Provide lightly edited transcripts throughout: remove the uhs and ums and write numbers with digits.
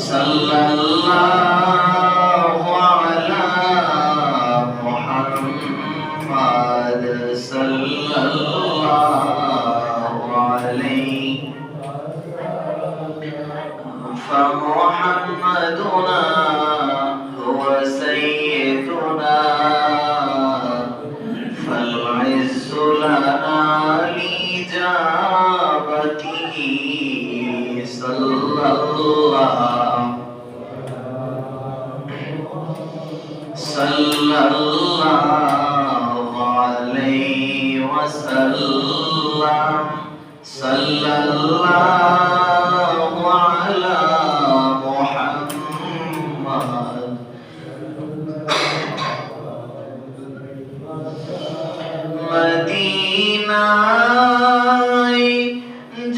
সাল্লাল্লাহু আলা মুহাম্মাদ সাল্লাল্লাহু আলাইহি فمحمدنا هو سيدنا فالعز لنا لإجابته صلى الله عليه وسلم صلى الله على محمد مدینہ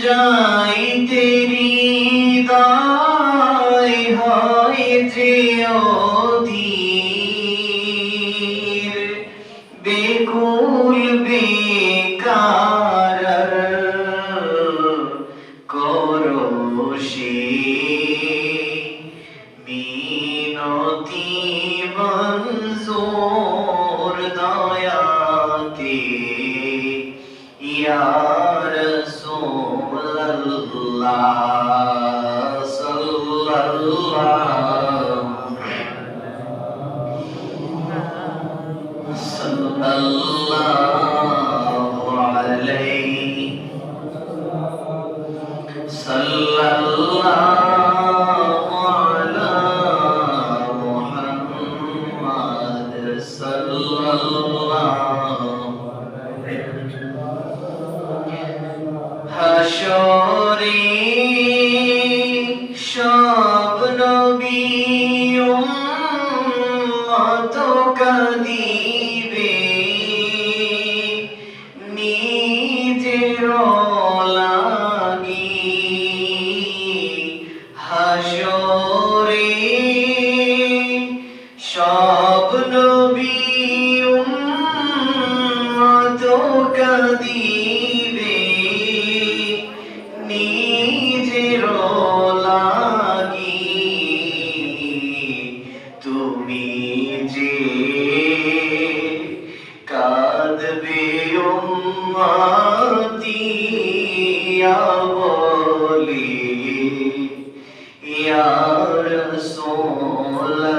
যাইতে হৃদয় হয় যে অধীর বেকুল বেকার করোশি মিনতি মনজুর দয়াতে ইয়া রাসূলুল্লাহ সাল্লাল্লাহু আলাইহি সাল্লাল্লাহু আলা মুহাম্মাদ সাল্লাল্লাহু হাশরে সব নবী উম্মত কাঁদিবে নিজের লাগি হাশরে সব নবী উম্মত কাঁদিবে নিজের লাগি তুমি যে কাঁদবে উম্মতি বলি ইয়া রাসূলুল্লাহ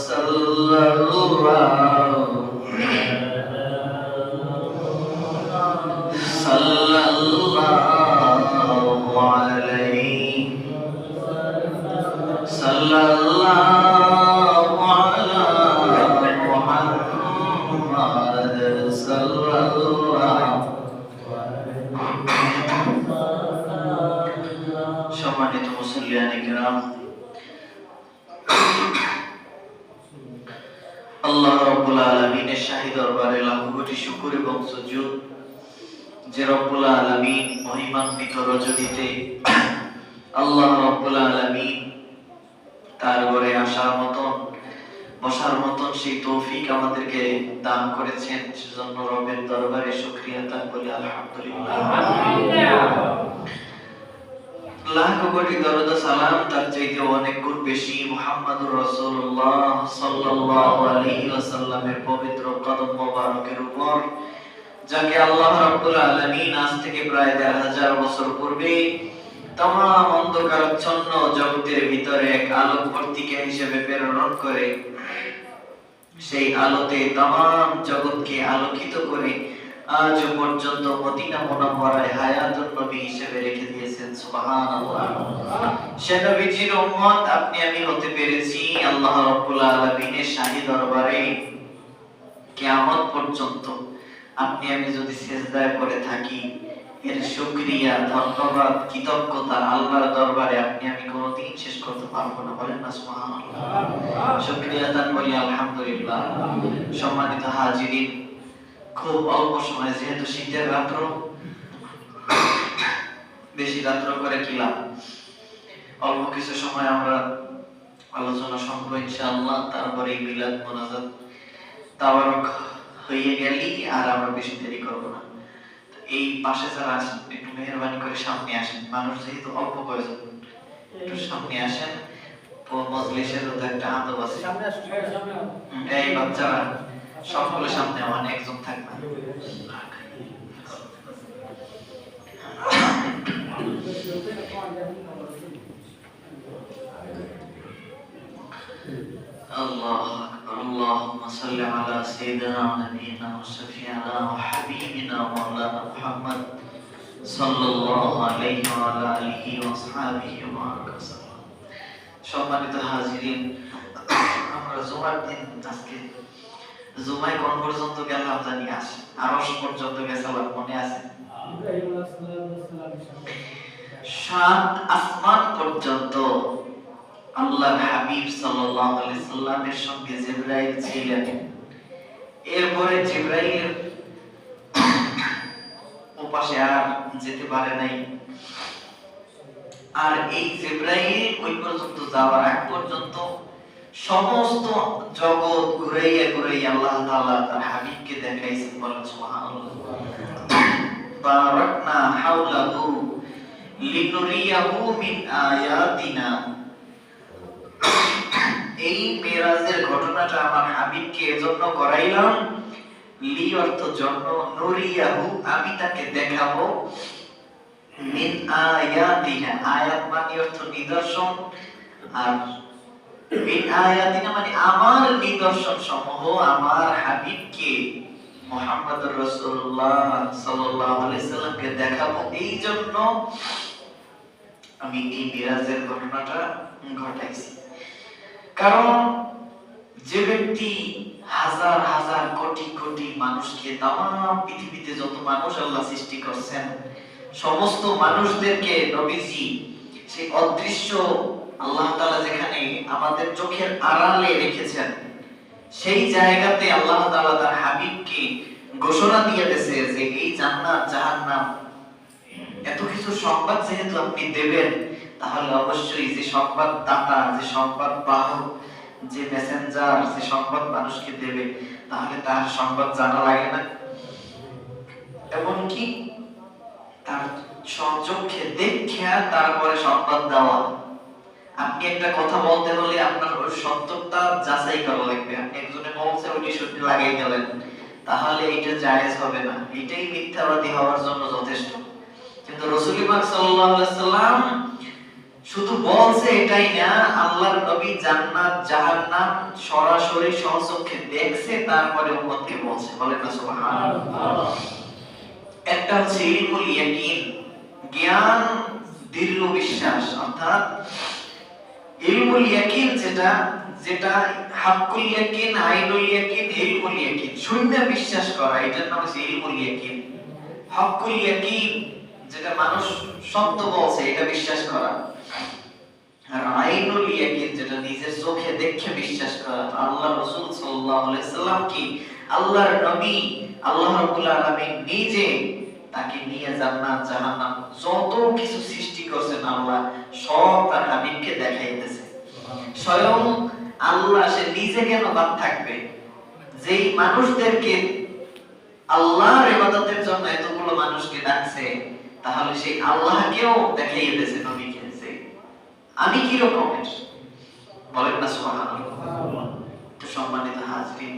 সাল্লাল্লাহু আলাইহি সাল্লাল্লাহু আলা মুহাম্মাদ সাল্লাল্লাহু। সম্মানিত মুসল্লিয়ানে কিরাম, আল্লাহ রাব্বুল আলামিনের শাহী দরবারে লাখো কোটি শুকর এবং সুজুদ যে রব্বুল আলামিন মহিমান্বিত রজনীতে আল্লাহ রাব্বুল আলামিন তার ঘরে আসার মতন বসার মতন সেই তৌফিক আমাদেরকে দান করেছেন, সেজন্য রবের দরবারে শুকরিয়া তান বলি আলহামদুলিল্লাহ। লাখো কোটি দরুদ ও সালাম তার চাইতে অনেক গুণ বেশি মুহাম্মদুর রাসূলুল্লাহ সাল্লাল্লাহু আলাইহি ওয়াসাল্লামের পবিত্র কদম মোবারকের উপর, যাকে আল্লাহ রাব্বুল আলামিন আজ থেকে প্রায় ১,৫০০ বছর পূর্বে तमाम অন্ধকারাচ্ছন্ন জগতের ভিতরে এক আলোকবর্তিকা হিসেবে প্রেরণ করে সেই আলোতে तमाम জগৎকে আলোকিত করে আজ পর্যন্ত মদিনা মুনাওয়ারায় হায়াতুন নবী হিসেবে রেখে দিয়েছেন। সুবহানাল্লাহ। সে নবীজির উম্মত আপনি আমি হতে পেরেছি আল্লাহ রাব্বুল আলামিনের শাহী দরবারে কিয়ামত পর্যন্ত আপনি আমি যদি সিজদায় পড়ে থাকি, এর শুকরিয়া ধন্যবাদ কৃতজ্ঞতা আল্লাহর দরবারে আপনি আমি কোনোদিন শেষ করতে পারবো না। বলেন না সুবহানাল্লাহ। শুকরিয়া দান বলি আলহামদুলিল্লাহ। সম্মানিত হাজিরিন, খুব অল্প সময়, যেহেতু শীতের রাত্র, বেশি রাত্র করে কি লাভ, অল্প কিছু সময় আমরা আলোচনা শুনবো ইনশাআল্লাহ। তারপরে মিলাদ মুনাজাত তাবারক হয়ে গেলি আর আমরা বেশি দেরি করবো না। এই পাশে যারা আছেন একটু মেহেরবানি করে সামনে আসেন, মানুষ যেহেতু অল্প কয়েকজন, একটু সামনে আসেন, মজলিসের তো একটা আদব আছে। এই বাচ্চারা সবগুলো সামনে, অনেক একজন থাকবে। الله أكبر. اللهم صل على سيدنا ونبينا وشفيعنا وحبيبنا مولانا محمد صلى الله عليه وعلى آله وأصحابه وسلم. সম্মানিত হাজিরিন, আমরা জুমার দিন আজকে জুমায় কোন পর্যন্ত গেলাম জানি? আসে আরশ পর্যন্ত গেছিলাম, মনে আছে? 7 আসমান পর্যন্ত আল্লাহর হাবিব সাল্লাল্লাহু আলাইহি সাল্লামের সঙ্গে জিবরাইল ছিলেন। এরপরে জিবরাইল ওপাশে আর যেতে পারে নাই। আর এই জিবরাইল ওই পর্যন্ত যাওয়ার আগ পর্যন্ত সমস্ত জগৎ ঘুরাইয়া ঘুরাইয়া আল্লাহ তাআলা তার হাবিবকে দেখাইছেন। বলেন সুবহানাল্লাহ। বারাকনা হাওলাহু লিনুরিয়াহু মিন আয়াতিনা। এই মেরাজের ঘটনাটা আমার হাবিবকে এজন্য করাইলাম, লি অর্থ জন্য, নুরিয়াহু আমি তাকে দেখাবো, মিন আয়াতিনা আয়াত মানে অর্থ নিদর্শন, আর মিন আয়াতিনা মানে আমার নিদর্শন সমূহ আমার হাবিবকে মুহাম্মদুর রাসূলুল্লাহ সাল্লাল্লাহু আলাইহি সাল্লামকে দেখাবো। এই জন্য আমি এই মিরাজের ঘটনাটা ঘটাইছি। কারণ যে ব্যক্তি হাজার হাজার কোটি কোটি মানুষকে, তামাম পৃথিবীতে যত মানুষ আল্লাহ সৃষ্টি করছেন, সমস্ত মানুষদেরকে নবীজি সেই অদৃশ্য আল্লাহ তাআলা যেখানে আমাদের চোখের আড়ালে রেখেছেন, সেই জায়গাতে আল্লাহ তাআলা তার হাবিবকে ঘোষণা দিয়ে দিয়েছে যে এই জান্নাত জাহান্নাম এত কিছু সংবাদ যেহেতু আপনি দেবেন, তাহলে অবশ্যই যে সংবাদ দাতা, যে সংবাদ বাহক, যে মেসেঞ্জার, যে সংবাদ মানুষকে দেবে, তাহলে তার সংবাদ জানা লাগে না? এমনকি তার চোখে দেখে তারপরে সংবাদ দেওয়া। আপনি একটা কথা বলতে হলে আপনার ওই সত্যতা যাচাই করা লাগবে। আপনি একজনে বলছে ওইটি সত্যি লাগাই গেলেন, তাহলে এটা জায়েজ হবে না, এটাই মিথ্যাবাদী হওয়ার জন্য যথেষ্ট। কিন্তু রাসূল পাক সাল্লাল্লাহু আলাইহি সাল্লাম শুধু বলছে এটাই না, আল্লাহর নবী জান্নাত জাহান্নাম সরাসরি সচক্ষে দেখছে, তারপরে উম্মতকে বলছে। বলেন না সুবহানাল্লাহ। একটা হচ্ছে ইলমুল ইয়াকিন, জ্ঞান দৃঢ় বিশ্বাস, অর্থাৎ ইলমুল ইয়াকিন যেটা হাক্কুল ইয়াকিন, আইনুল ইয়াকিন, ইলমুল ইয়াকিন, শূন্য বিশ্বাস করা, এটার নাম হচ্ছে ইলমুল ইয়াকিন। হাক্কুল ইয়াকিন যেটা মানুষ সত্য বলছে এটা বিশ্বাস করা, আর আইনুল ইয়াকিন যেটা নিজের চোখে দেখে বিশ্বাস করা। আল্লাহ রাসূল সাল্লাল্লাহু আলাইহি সাল্লাম কি আল্লাহর নবী, আল্লাহ রাব্বুল আলামিন নিজে তাকে নিয়ে জান্নাত জাহান্নাম যত কিছু সৃষ্টি করেছেন আল্লাহ সব তার হাবিবকে দেখাইতেছে। স্বয়ং আল্লাহ সে নিজে কেন বাদ থাকবে? যেই মানুষদেরকে আল্লাহর ইবাদতের জন্য এতগুলো মানুষকে ডাকছে, তাহলে সেই আল্লাহকেও দেখাইয়ে দিয়েছে নবীকে যে আমি কি রকমের। বলেন না সুবহানাল্লাহ। তো সম্মানিত হাজরিন,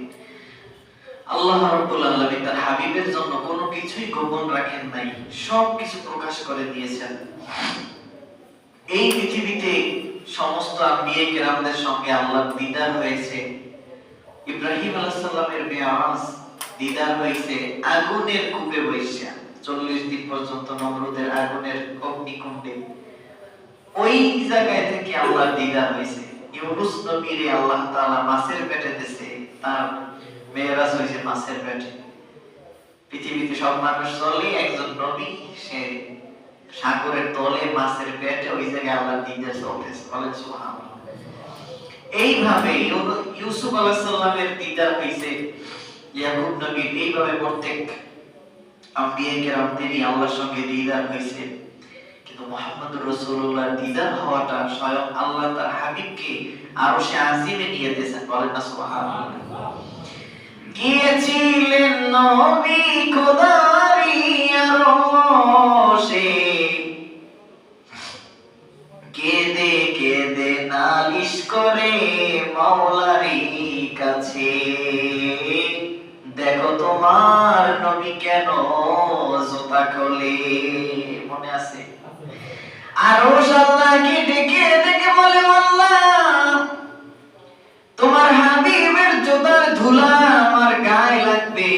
আল্লাহ রাব্বুল আলামিন তার হাবিবের জন্য কোনো কিছুই গোপন রাখেন নাই, সব কিছু প্রকাশ করে দিয়েছেন। এই পৃথিবীতে সমস্ত আম্বিয়া কিরামদের সঙ্গে আল্লাহর দিদার হয়েছে। ইব্রাহিম আলাইহিস সালামের মেরাজ দিদার হয়েছে আগুনের কূপে বসে 40 দিন পর্যন্ত নমরুদের আগুনের অগ্নিকুণ্ডে। ওই জায়গায় থেকে আল্লাহর দিদার হয়েছে। ইউনূস নবীরে আল্লাহ তাআলা মাছের পেটে দিয়েছে, তার মেরাজ হয়েছে মাছের পেটে। পৃথিবীতে সব মানুষ চলে, একজন নবী সে সাগরের তলে মাছের পেটে, ওই জায়গায় আল্লাহর দিদার চলতেছে। বলেন সুবহানাল্লাহ। এইভাবে ইউসুফ আলাইহিস সালামের দিদার হয়েছে, ইয়াকুব নবীর, এইভাবে প্রত্যেক আম্বিয়া কিরামদেরই আল্লাহর সঙ্গে দিদার হয়েছে। কিন্তু মুহাম্মদুর রাসূলুল্লাহর দিদার হওয়াটা স্বয়ং আল্লাহ তার হাবিবকে আরশে আজিমে নিয়ে দিয়েছেন। বলেন না সুবহানাল্লাহ। গিয়েছিলেন নবী খোদারি আরশে, কেঁদে কেঁদে নালিশ করে মাওলারি কাছে, দেখো তোমার নবী কেন জুতা খোলে। মনে আছে? আরশ আল্লাহকে ডেকে ডেকে বলে, আল্লাহ তোমার হাবিবের জুতার ধুলা আমার গায়ে লাগবে,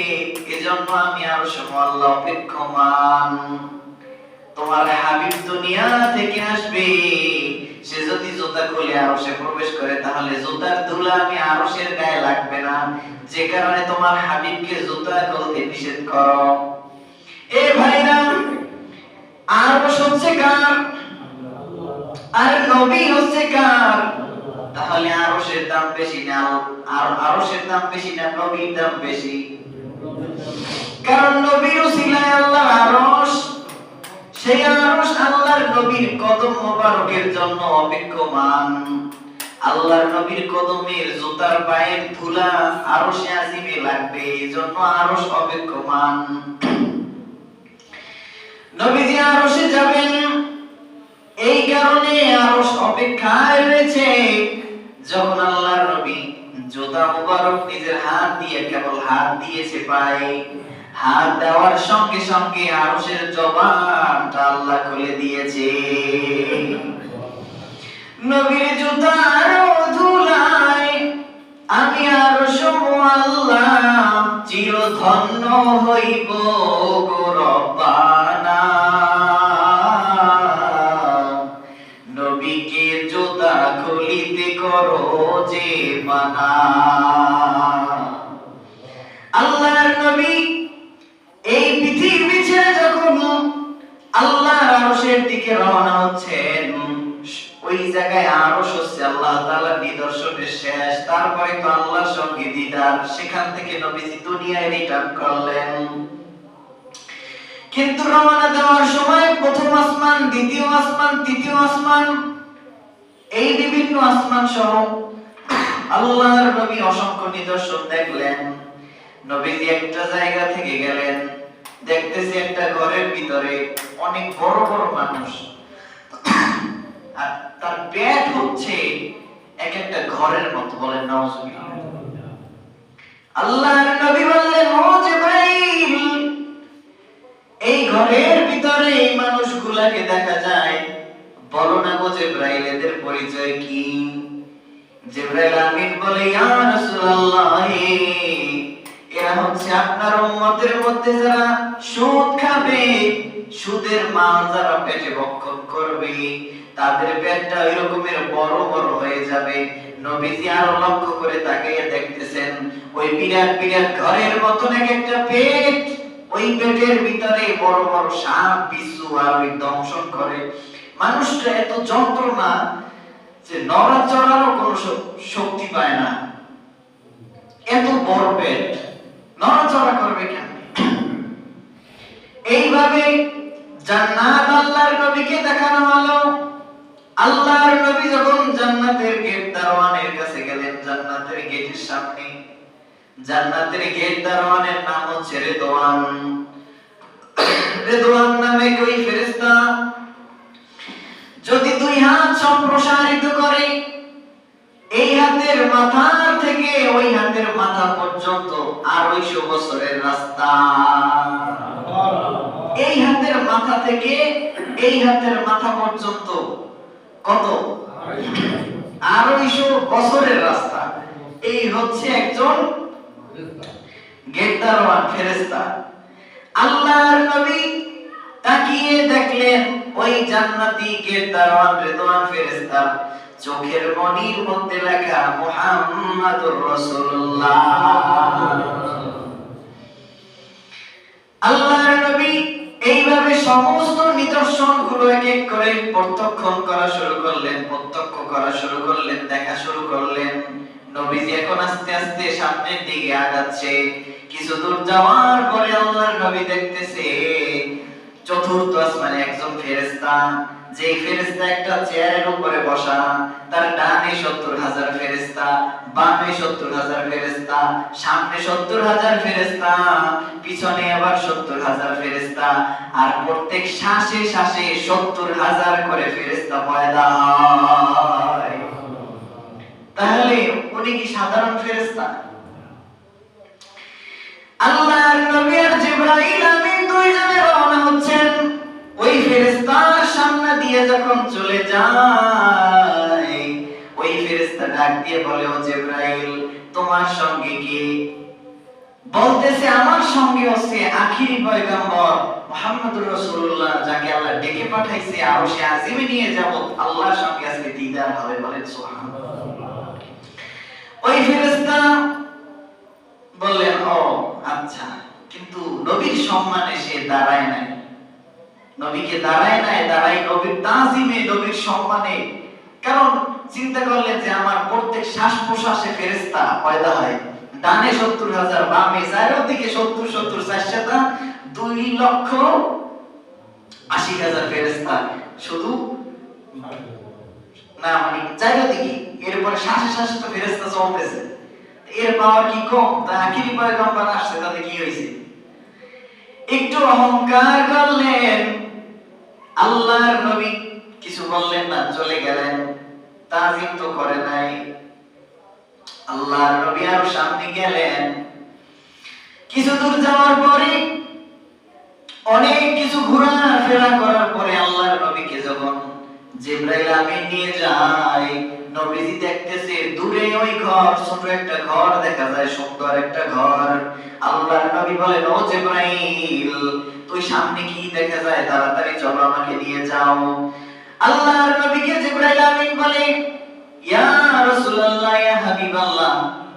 এজন্য আমি আরশ আল্লাহ অপেক্ষমান। তোমার হাবিব দুনিয়া থেকে আসবে, সে যদি জুতা খুলে আরশে প্রবেশ করে তাহলে জুতার ধুলা আমি আরশের গায়ে লাগবে না, যে কারণে তোমার হাবিবকে জুতা খুলতে নিষেধ করো। এ ভাইরা, আরশ হচ্ছে কার? আর নবী হচ্ছে কার? তাহলে আরশের দাম বেশি না, আর আরশের দাম বেশি না নবীর দাম বেশি? কারণ নবীর উসিলায় আল্লাহর আরশ, সেই আরশ আল্লাহর নবীর কদম মোবারকের জন্য অপেক্ষমান। আল্লাহর নবীর কদমের জুতার পায়ের ধুলা আরশে আজিমে লাগবে, এজন্য আরশ অপেক্ষমান। নবীজি আরশে যাবেন, এই কারণে আরশ অপেক্ষায় রয়েছে। যখন আল্লাহর নবী জুতা মোবারক নিজের হাত দিয়ে কেবল হাত দিয়েছে পায়ে, হাত দেওয়ার সঙ্গে সঙ্গে আরশের জবানটা আল্লাহ খুলে দিয়েছে। নবীর জুতার ধুলায় আমি আরশ আল্লাহ চিরধন্য হইব গো রব্বানা। নবীকে জুতা খুলিতে করো যে মানা। আল্লাহর নবী এই পৃথিবী ছেড়ে যখন আল্লাহর আরশের দিকে রওনা হচ্ছেন, ওই জায়গায় আরশ হচ্ছে আল্লাহ তাআলার নিদর্শনের শেষ, তারপরে তো আল্লাহর সঙ্গে দিদার, সেখান থেকে নবীজি দুনিয়ায় রিটার্ন করলেন। কিন্তু রওনা দেওয়ার সময় প্রথম আসমান, দ্বিতীয় আসমান, তৃতীয় আসমান, এই বিভিন্ন আসমান সহ আল্লাহর নবী অসংখ্য নিদর্শন দেখলেন। নবীজি একটা জায়গা থেকে গেলেন, দেখতেছে একটা ঘরের ভিতরে অনেক বড় বড় মানুষ, আর তার পেট হচ্ছে এক একটা ঘরের মতো। বলেন নাউজুবিল্লাহ। আল্লাহর নবী বললেন, ও জিবরাইল, এই ঘরের ভিতরে এই মানুষগুলাকে দেখা যায়, বলো না গো জিবরাইল এদের পরিচয় কি? জিবরাইল আমিন বলে, ইয়া রাসূলুল্লাহ, এরা হচ্ছে আপনার উম্মতের মধ্যে যারা সুদ খাবে, সুদের মাল যারা পেটে ভক্ষণ করবে, তাদের পেটটা ওই রকমের বড় বড় হয়ে যাবে। নবীজি আরো লক্ষ্য করে তাকিয়ে দেখতেছেন, ওই বিরাট বিরাট ঘরের মতন এক একটা পেট, ওই পেটের ভিতরে বড় বড় সাপ বিচ্ছু আর ওই দংশন করে। মানুষটা এত যন্ত্রণা যে নড়াচড়ারও কোনো শক্তি পায় না, এত বড় পেট, নড়াচড়া করবে কেন? এইভাবে জান্নাত আল্লাহর নবীকে দেখানো হলো। আল্লাহর নবী যখন জান্নাতের গেট দারওয়ানের কাছে গেলেন, জান্নাতের গেটের সামনে, জান্নাতের গেট দারওয়ানের নাম হচ্ছে রিদওয়ান। রিদওয়ান নামে ওই ফেরেশতা যদি দুই হাত সম্প্রসারিত করে, এই হাতের মাথা থেকে ওই হাতের মাথা পর্যন্ত 250 বছরের রাস্তা। এই হাতের মাথা থেকে এই হাতের মাথা পর্যন্ত কত? 250 বছরের রাস্তা। এই হচ্ছে একজন গেটদারওয়ান ফেরেশতা। আল্লাহর নবী তাকিয়ে দেখলেন ওই জান্নাতি গেটদারওয়ান রিদওয়ান ফেরেশতা চোখের মনির মধ্যে লেখা মুহাম্মাদুর রাসূলুল্লাহ। আল্লাহর নবী এইভাবে সমস্ত নিদর্শনগুলো এক এক করে প্রত্যক্ষ করা শুরু করলেন, দেখা শুরু করলেন। নবীজি এখন আস্তে আস্তে সামনের দিকে আগাচ্ছে। কিছু দূর যাওয়ার পরে আল্লাহর নবী দেখতেছে চতুর্থ আসমানে একজন ফেরেশতা, যে ফেরেশতা একটা চেয়ারের উপরে বসা, তার ডানে 70,000 ফেরেশতা, বামে 70,000 ফেরেশতা, সামনে 70,000 ফেরেশতা, পিছনে আবার 70,000 ফেরেশতা, আর প্রত্যেক শ্বাসে শ্বাসে 70,000 করে ফেরেশতা পয়দা হয়। তাহলে উনি কি সাধারণ ফেরেশতা? আল্লাহর নবী আর জিবরাইল আমিন দুইজনে রওনা হচ্ছেন। ওই ফেরেশতার সামনে দিয়ে যখন চলে যায়, ওই ফেরেশতা ডাক দিয়ে বলে, ও জিবরাইল, তোমার সঙ্গে কি? বলতেছে, আমার সঙ্গে হচ্ছে আখিরি পয়গম্বর মুহাম্মদুর রাসূলুল্লাহ, যাকে আল্লাহ ডেকে পাঠাইছে আরশে আজিমে নিয়ে যাব, আল্লাহর সঙ্গে আজকে দিদার হবে। বলেন সুবহানাল্লাহ। ওই ফেরেশতা বললেন, ও আচ্ছা, কিন্তু নবীর সম্মানে সে দাঁড়ায় নাই, নবীকে দাঁড়ায় নাই, দাঁড়াই নবীর তাজিমে, নবীর সম্মানে। কারণ চিন্তা করলেন যে আমার প্রত্যেক শ্বাস প্রশ্বাসে ফেরেশতা পয়দা হয়, ডানে 70,000, বামে চারিদিকে 70 400, 2,80,000 ফেরেশতা শুধু না, মানে চারিদিকে। এরপরে শ্বাসে শ্বাসে তো ফেরেশতা চলতেছে, এর পাওয়ার কি কম? তা আখিরি পয়গম্বর আসছে, তাতে কি হয়েছে? একটু অহংকার করলেন, আল্লাহর নবী কিছু বললেন না, চলে গেলেন, তাজিম তো করে নাই। আল্লাহর নবী আরো সামনে গেলেন। কিছু দূর যাওয়ার পরে, অনেক কিছু ঘোরাফেরা করার পরে আল্লাহর নবীকে যখন জিবরাইল আমিন নিয়ে যায়, নবীজি দেখতেছে দূরে ওই ঘর, ছোট একটা ঘর দেখা যায়, সুন্দর একটা ঘর। আল্লাহর নবী বলেন, ও জিবরাইল, তুই সামনে কি দেখা যায়? তাড়াতাড়ি চলো, আমাকে নিয়ে যাও। আল্লাহর নবীকে জিবরাইল আমিন বলে, ইয়া রাসূলুল্লাহ, ইয়া হাবিবাল্লাহ,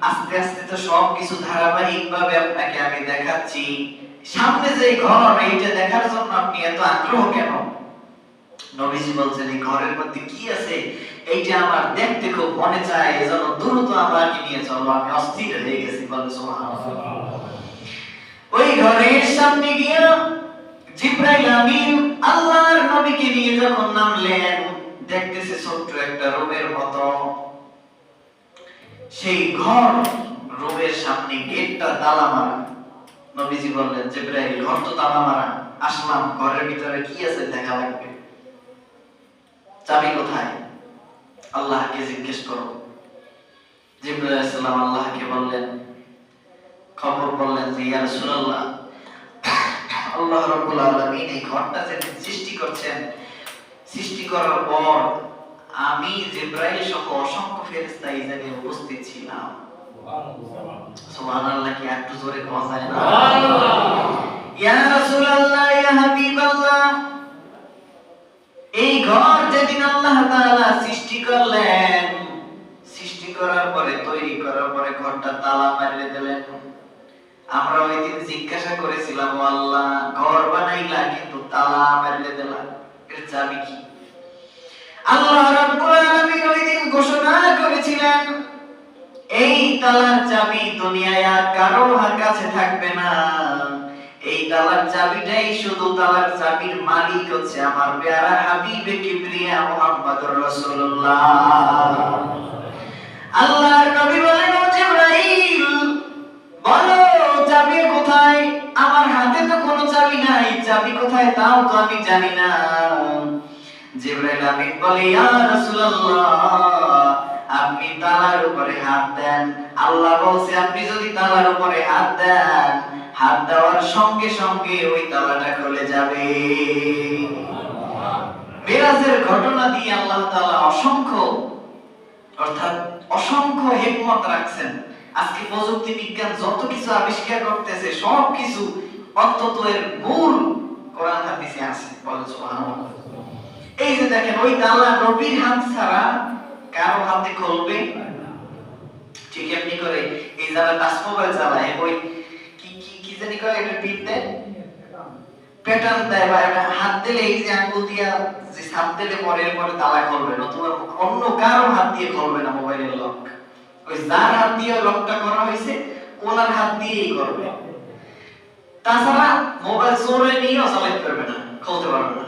আস্তে আস্তে তো সবকিছু ধারাবাহিকভাবে আপনাকে আমি দেখাচ্ছি, সামনে যে ঘর, এইটা দেখার জন্য আপনি এত আগ্রহ কেন? নবীজি বলছেন, এই ঘরের মধ্যে কি আছে এইটা আমার দেখতে খুব মনে চায়, এজন্য দ্রুত আমাকে নিয়ে চলো, আমি অস্থির হয়ে গেছি। বলে সুবহানাল্লাহ। ওই ঘরের সামনে গিয়ে জিবরাইল আমিন আল্লাহর নবীকে নিয়ে যখন নামলেন, দেখতেছে ছোট্ট একটা রুমের মতো। সেই ঘর, রুমের সামনে গেটটা তালা মারা। নবীজি বললেন, জিবরাইল, ঘর তো তালা মারা, আসলাম, ঘরের ভিতরে কি আছে দেখা লাগবে, চাবি কোথায়? আল্লাহকে জিজ্ঞেস করো। জিবরাইল আলাইহিস সালাম আল্লাহকে বললেন, খবর বললেন যে, ইয়া রাসূলুল্লাহ, আল্লাহ রাব্বুল আলামিন এই ঘরটা যে সৃষ্টি করছেন, সৃষ্টি করার পর আমি জিবরাইল সহ অসংখ্য ফেরেশতা এই জায়গায় উপস্থিত ছিলাম। সুবহানাল্লাহ। কি একটু জোরে কথা যায় না? ইয়া রাসূলুল্লাহ, ইয়া হাবিবাল্লাহ, এই ঘর যেদিন আল্লাহ তাআলা সৃষ্টি করলেন, সৃষ্টি করার পরে, তৈরি করার পরে ঘরটা তালা মারিয়ে দিলেন। আমরা ওই দিন জিজ্ঞাসা করেছিলাম, ও আল্লাহ, ঘর বানাইলা কিন্তু তালা মারিয়ে দিলা, এর চাবি কি? আল্লাহ রাব্বুল আলামিন ওই দিন ঘোষণা করেছিলেন, এই তালার চাবি দুনিয়ায় আর কারো কাছে থাকবে না। এই তালার চাবিটাই শুধু, তালার চাবির মালিক হচ্ছে আমার প্যারা হাবিবে কিবরিয়া মুহাম্মদুর রাসূলুল্লাহ। আল্লাহর নবী বলেন, ও জিবরাইল, বলো চাবি কোথায়? আমার হাতে তো কোনো চাবি নাই, চাবি কোথায় তাও তো আমি জানি না। জিবরাইল আমিন বলে, ইয়া রাসূলুল্লাহ, আপনি তালার উপরে হাত দেন। আল্লাহ বলছে, আপনি যদি তালার উপরে হাত দেন, হাত দেওয়ার সঙ্গে সঙ্গে ওই তালাটা খুলে যাবে। মিরাজের ঘটনা দিয়ে আল্লাহ তাআলা অসংখ্য, অর্থাৎ অসংখ্য হিকমত রাখছেন। আজকে প্রযুক্তি বিজ্ঞান যত কিছু আবিষ্কার করতেছে, সব কিছু অন্তত এর মূল কোরআন হাদিসে আছে। বলেন সুবহানাল্লাহ। এই যে দেখেন, ওই তালা নবীর হাত ছাড়া কারো হাতে খুলবে? ঠিক এমনি করে এই যারা টাচ মোবাইল চালায়, ওই কি কি কি জানি করে, এটা পিন দেয়, প্যাটার্ন দেয়, বা হাত দিলে এই যে আঙ্গুল দিয়া যে হাত দিলে পরে তালা খুলবে, নতুবা অন্য কারো হাত দিয়ে খুলবে না মোবাইলের লক। ওই যার হাত দিয়ে লকটা করা হয়েছে, ওনার হাত দিয়েই করবে। তাছাড়া মোবাইল চোরে নিয়েও চালাতে পারবে না, খুলতে পারবে না।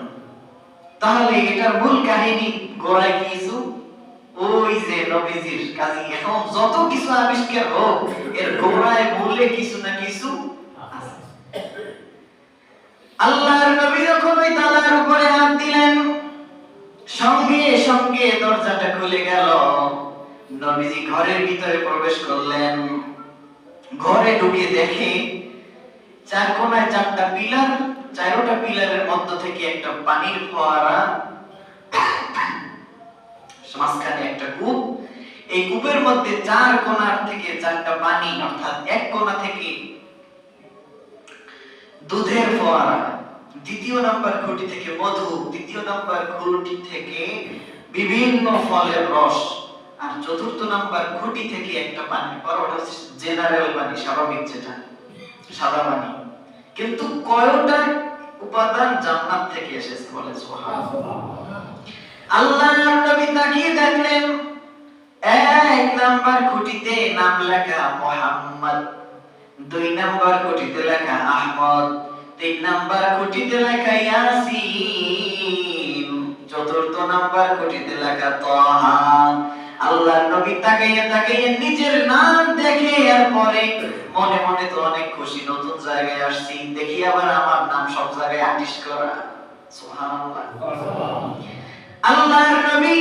তাহলে এটার মূল কাহিনী গোড়ায় কিছু ওই যে নবীজির কাছে এখন যত কিছু আবিষ্কার হোক এর গোড়ায় মূলে কিছু না কিছু আছে। আল্লাহর নবী যখন ওই তালার উপরে হাত দিলেন সঙ্গে সঙ্গে দরজাটা খুলে গেল। নবীজি ঘরের ভিতরে প্রবেশ করলেন। ঘরে ঢুকে দেখে চার কোণায় চারটা পিলার, চারটা পিলারের মধ্য থেকে একটা পানির ফোয়ারা, মাঝখানে একটা কূপ। এই কূপের মধ্যে চার কোণার থেকে চারটা পানি, অর্থাৎ এক কোণা থেকে দুধের ফোয়ারা, দ্বিতীয় নাম্বার খুঁটি থেকে মধু, তৃতীয় নাম্বার খুঁটি থেকে বিভিন্ন ফলের রস, আর চতুর্থ নাম্বার খুঁটি থেকে একটা পানি, ওটা জেনারেল পানি, স্বাভাবিক যেটা সাদা পানি। কিন্তু কয়টা উপাদান জান্নাত থেকে এসেছে বলে সুবহানাল্লাহ। আল্লাহর নবী তাকিয়ে দেখলেন এক নাম্বার খুঁটিতে নাম লেখা মুহাম্মদ, দুই নাম্বার খুঁটিতে লেখা আহমদ, তিন নাম্বার খুঁটিতে লেখা ইয়াসিন, চতুর্থ নাম্বার খুঁটিতে লেখা তাহা। আল্লাহর নবী তাকাইয়া তাকাইয়া নিজের নাম দেখে আর পরে মনে মনে তো অনেক খুশি, নতুন জায়গায় আসছি, দেখি আবার আমার নাম সব জায়গায় আটিশ করা। সুবহানাল্লাহ। আল্লাহর নবী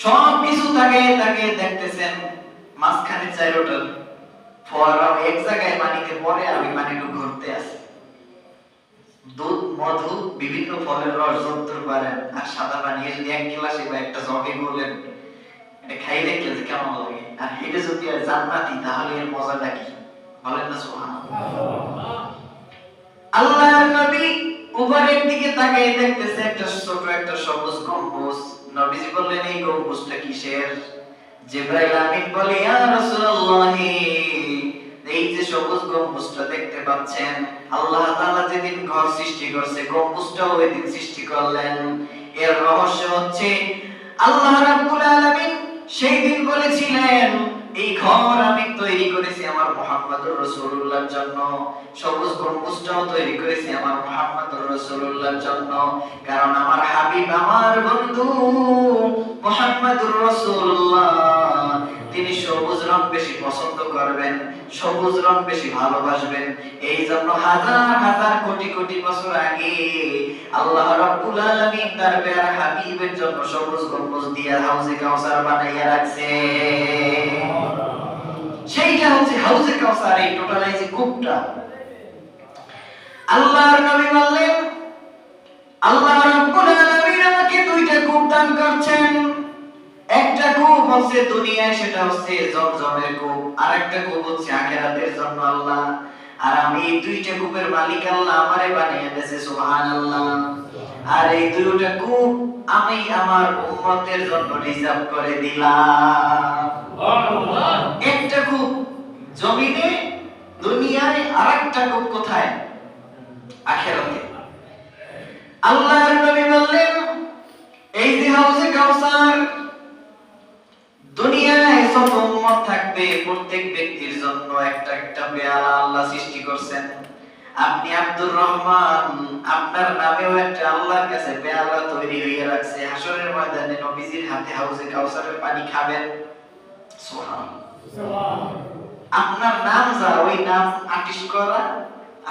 সব কিছু তাকাইয়া তাকাইয়া দেখতেছেন মাঝখানে চারটা ফোয়ারা এক জায়গায় পানিতে পড়ে, আমি পানিতে ঘুরতে আছি। দুধ, মধু, বিভিন্ন ফলের রস যতদূর পারেন, আর সাদা পানি যদি এক গ্লাসে বা একটা জগে বলেন এটা খাইলে কেমন লাগে, আর এটা যদি আর জান্নাতি তাহলে এর মজাটা কি বলেন না সুবহানাল্লাহ। আল্লাহর নবী উপরের দিকে তাকিয়ে দেখতেছে একটা ছোট একটা সবুজ গম্বুজ। নবীজি বললেন এই গম্বুজটা কিসের? জিবরাইল আমিন বলে ইয়া রাসূলুল্লাহ, এই যে সবুজ গম্বুজটা দেখতে পাচ্ছেন, আল্লাহ তাআলা যেদিন ঘর সৃষ্টি করছে গম্বুজটাও ওই দিন সৃষ্টি করলেন। এর রহস্য হচ্ছে আল্লাহ রাব্বুল আলামিন সেই দিন বলেছিলেন এই ঘর আমি তৈরি করেছি আমার মুহাম্মদুর রাসূলুল্লাহর জন্য, সবুজ গম্বুজটাও তৈরি করেছি আমার মুহাম্মদুর রাসূলুল্লাহর জন্য, কারণ আমার হাবিব আমার বন্ধু মুহাম্মদুর রাসূলুল্লাহ তিনি সবুজ রং বেশি পছন্দ করবেন, সবুজ রং বেশি ভালোবাসবেন। এই জন্য হাজার হাজার কোটি কোটি বছর আগে আল্লাহ রাব্বুল আলামিন তার প্যারা হাবিবের জন্য সবুজ গম্বুজ দিয়ে হাউজে কাউসার বানাইয়া রাখছে। সেইটা হচ্ছে হাউজে কাউসার, এই টোটালাইজ কূপটা। আল্লাহর নবী বললেন আল্লাহ রাব্বুল আলামিন আমাকে দুইটা কূপ দান করছেন। একটা কূপ হচ্ছে দুনিয়ায়, সেটা হচ্ছে জমজমের কূপ, আর একটা কূপ হচ্ছে আখিরাতের জন্য আল্লাহ। আর আমি এই দুইটা কূপের মালিক আল্লাহ আমারে বানিয়ে দিয়েছে সুবহানাল্লাহ। আর এই দুইটা কূপ আমি আমার উম্মতের জন্য রিজার্ভ করে দিলাম। সুবহানাল্লাহ। একটা কূপ জমিনে দুনিয়ায়, আর একটা কূপ কোথায়? আখিরাতে। আল্লাহর নবী বললেন এই যে হাউজে কাউসার দুনিয়ায় যত উম্মত থাকবে প্রত্যেক ব্যক্তির জন্য একটা একটা পেয়ালা আল্লাহ সৃষ্টি করছেন। আপনি আব্দুর রহমান, আপনার নামেও একটা আল্লাহর কাছে পেয়ালা তৈরি হয়ে রাখছে। হাসরের ময়দানে নবীজির হাতে হাউজে কাউসারের পানি খাবেন। সুবহানাল্লাহ। আপনার নাম যা, ওই নাম আটিশ করা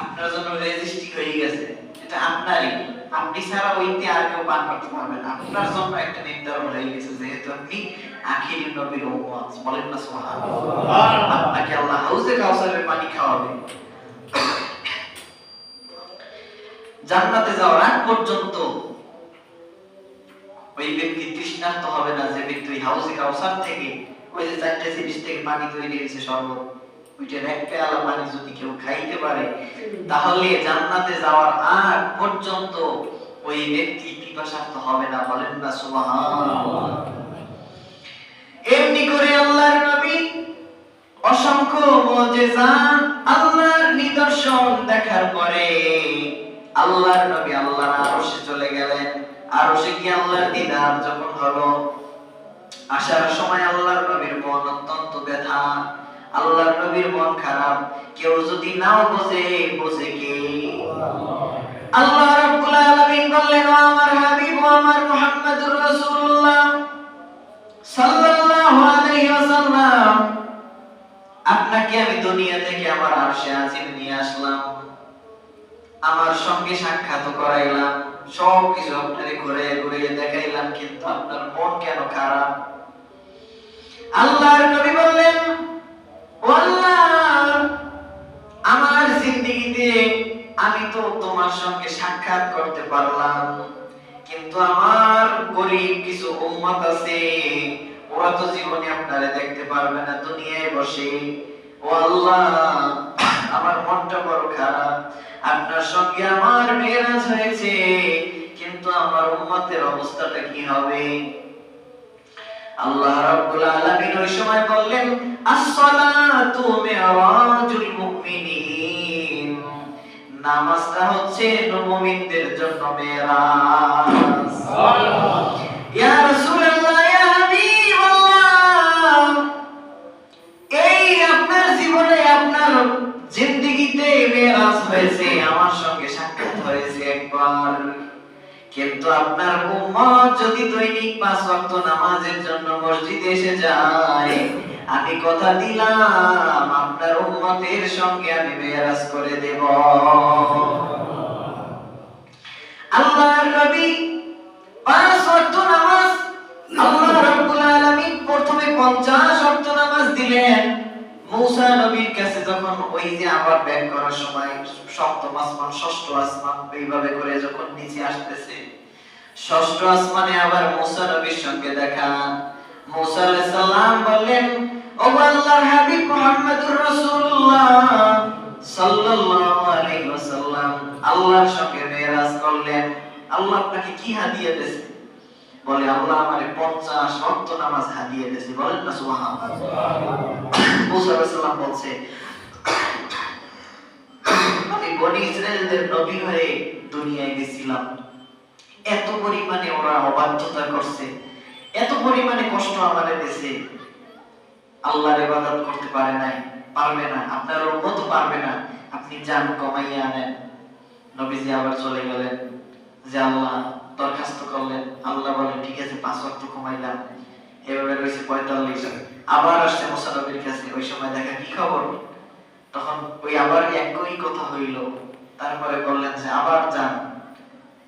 আপনার জন্য রেজিস্ট্রি হয়ে গেছে, এটা আপনারই। আপনি ছাড়া ওইতে আর কেউ পান করতে পারবে না। আপনার জন্য একটা নির্ধারণ হয়ে গেছে, যেহেতু আপনি আখিরি নবীর উম্মত। বলেন না সুবহানাল্লাহ। আপনাকে আল্লাহ হাউজে কাউসারের পানি খাওয়াবে। জান্নাতে যাওয়ার আগ পর্যন্ত ওই ব্যক্তি তৃষ্ণার্ত হবে না, যে ব্যক্তি ওই হাউজে কাউসার থেকে ওই যে চারটে জিনিস থেকে পানি তৈরি হয়েছে শরবত, ওইটার এক পেয়ালা পানি যদি কেউ খাইতে পারে তাহলে জান্নাতে যাওয়ার আগ পর্যন্ত ওই ব্যক্তি পিপাসার্ত হবে না। বলেন না সুবহানাল্লাহ। এমনি করে আল্লাহর নবী অসংখ্য মুজিজা, আল্লাহর নিদর্শন দেখার পরে আল্লাহর নবী আল্লাহর আরশে চলে গেলেন। আরশে গিয়ে আল্লাহর দিদার যখন হলো, আসার সময় আল্লাহর নবীর মন অত্যন্ত ব্যথা, আল্লাহর নবীর মন খারাপ। কেউ যদি নাও বোঝে, বোঝে কে? আল্লাহ রাব্বুল আলামিন বললেন, ও আমার হাবিব, ও আমার মুহাম্মদুর রাসূলুল্লাহ সাল্লাল্লাহু আলাইহি ওয়াসাল্লাম, আপনাকে আমি দুনিয়া থেকে আমার আরশে আজিম নিয়ে আসলাম, আমার সঙ্গে সাক্ষাৎ করাইলাম, সব কিছু আপনারে ঘুরে ঘুরে দেখাইলাম, কিন্তু আপনার মন কেন খারাপ? আল্লাহর নবী বললেন, ও আল্লাহ, আমার জিন্দেগিতে আমি তো তোমার সঙ্গে সাক্ষাৎ করতে পারলাম, কিন্তু আমার গরীব কিছু উম্মত আছে, ওরা তো জীবনে আপনারে দেখতে পারবে না দুনিয়ায় বসে। ও আল্লাহ, আমার মনটা বড় খারাপ, আপনার সঙ্গে আমার মেরাজ হয়েছে, কিন্তু আমার উম্মতের অবস্থাটা কি হবে? আল্লাহ রাব্বুল আলামিন ওই সময় বললেন, as-salatu mi'rajul mu'minin, নামাজটা হচ্ছে মুমিনদের জন্য মেরাজ। ইয়া রাসূলুল্লাহ, ইয়া হাবিবাল্লাহ, এই আপনার জীবনে আপনার জিন্দেগিতে মেরাজ হয়েছে, আমার সঙ্গে সাক্ষাৎ হয়েছে একবার, কিন্তু আপনার উম্মত যদি দৈনিক 5 ওয়াক্ত নামাজের জন্য মসজিদে এসে যায়, আমি কথা দিলাম আপনার উম্মতের সঙ্গে আমি মেরাজ করে দেব। আল্লাহর নবী 5 ওয়াক্ত নামাজ, আল্লাহ রাব্বুল আলামিন প্রথমে 50 ওয়াক্ত নামাজ দিলেন। মূসা নবীর কাছে যখন ওই যে আবার ব্যাক করার সময় সপ্তম আসমান, ষষ্ঠ আসমান এইভাবে করে যখন নিচে আসতেছে, ষষ্ঠ আসমানে আবার মূসা নবীর সঙ্গে দেখা। মূসা আলাইহিস সালাম বললেন, ও আল্লাহর হাবিব মুহাম্মদুর রাসূলুল্লাহ সাল্লাল্লাহু আলাইহি ওয়াসাল্লাম আল্লাহর সঙ্গে মেরাজ করলেন, আল্লাহ আপনাকে কি হাদিয়া দিয়েছে? বলে, আল্লাহ আমারে 50 ওয়াক্ত নামাজ হাদিয়া দিয়েছে। বলেন না সুবহানাল্লাহ। মূসা আলাইহিস সালাম বলছে, আমি বনি ইসরাইলদের নবী হয়ে দুনিয়ায় গেছিলাম, এত পরিমাণে ওরা অবাধ্যতা করছে, এত পরিমাণে কষ্ট আমাদের দিয়েছে, আল্লাহর ইবাদত করতে পারে নাই, পারবে না, আপনার উম্মত পারবে না, আপনি যান কমাইয়া আনেন। নবীজি আবার চলে গেলেন, যে আল্লাহ দরখাস্ত করলেন, আল্লাহ বলেন ঠিক আছে 5 ওয়াক্ত কমাইলাম, এভাবে রয়েছে 45। আবার আসছে মূসা নবীর কাছে, ওই সময় দেখা কি খবর, তখন ওই আবার একই কথা হইল। তারপরে বললেন যে আবার যান,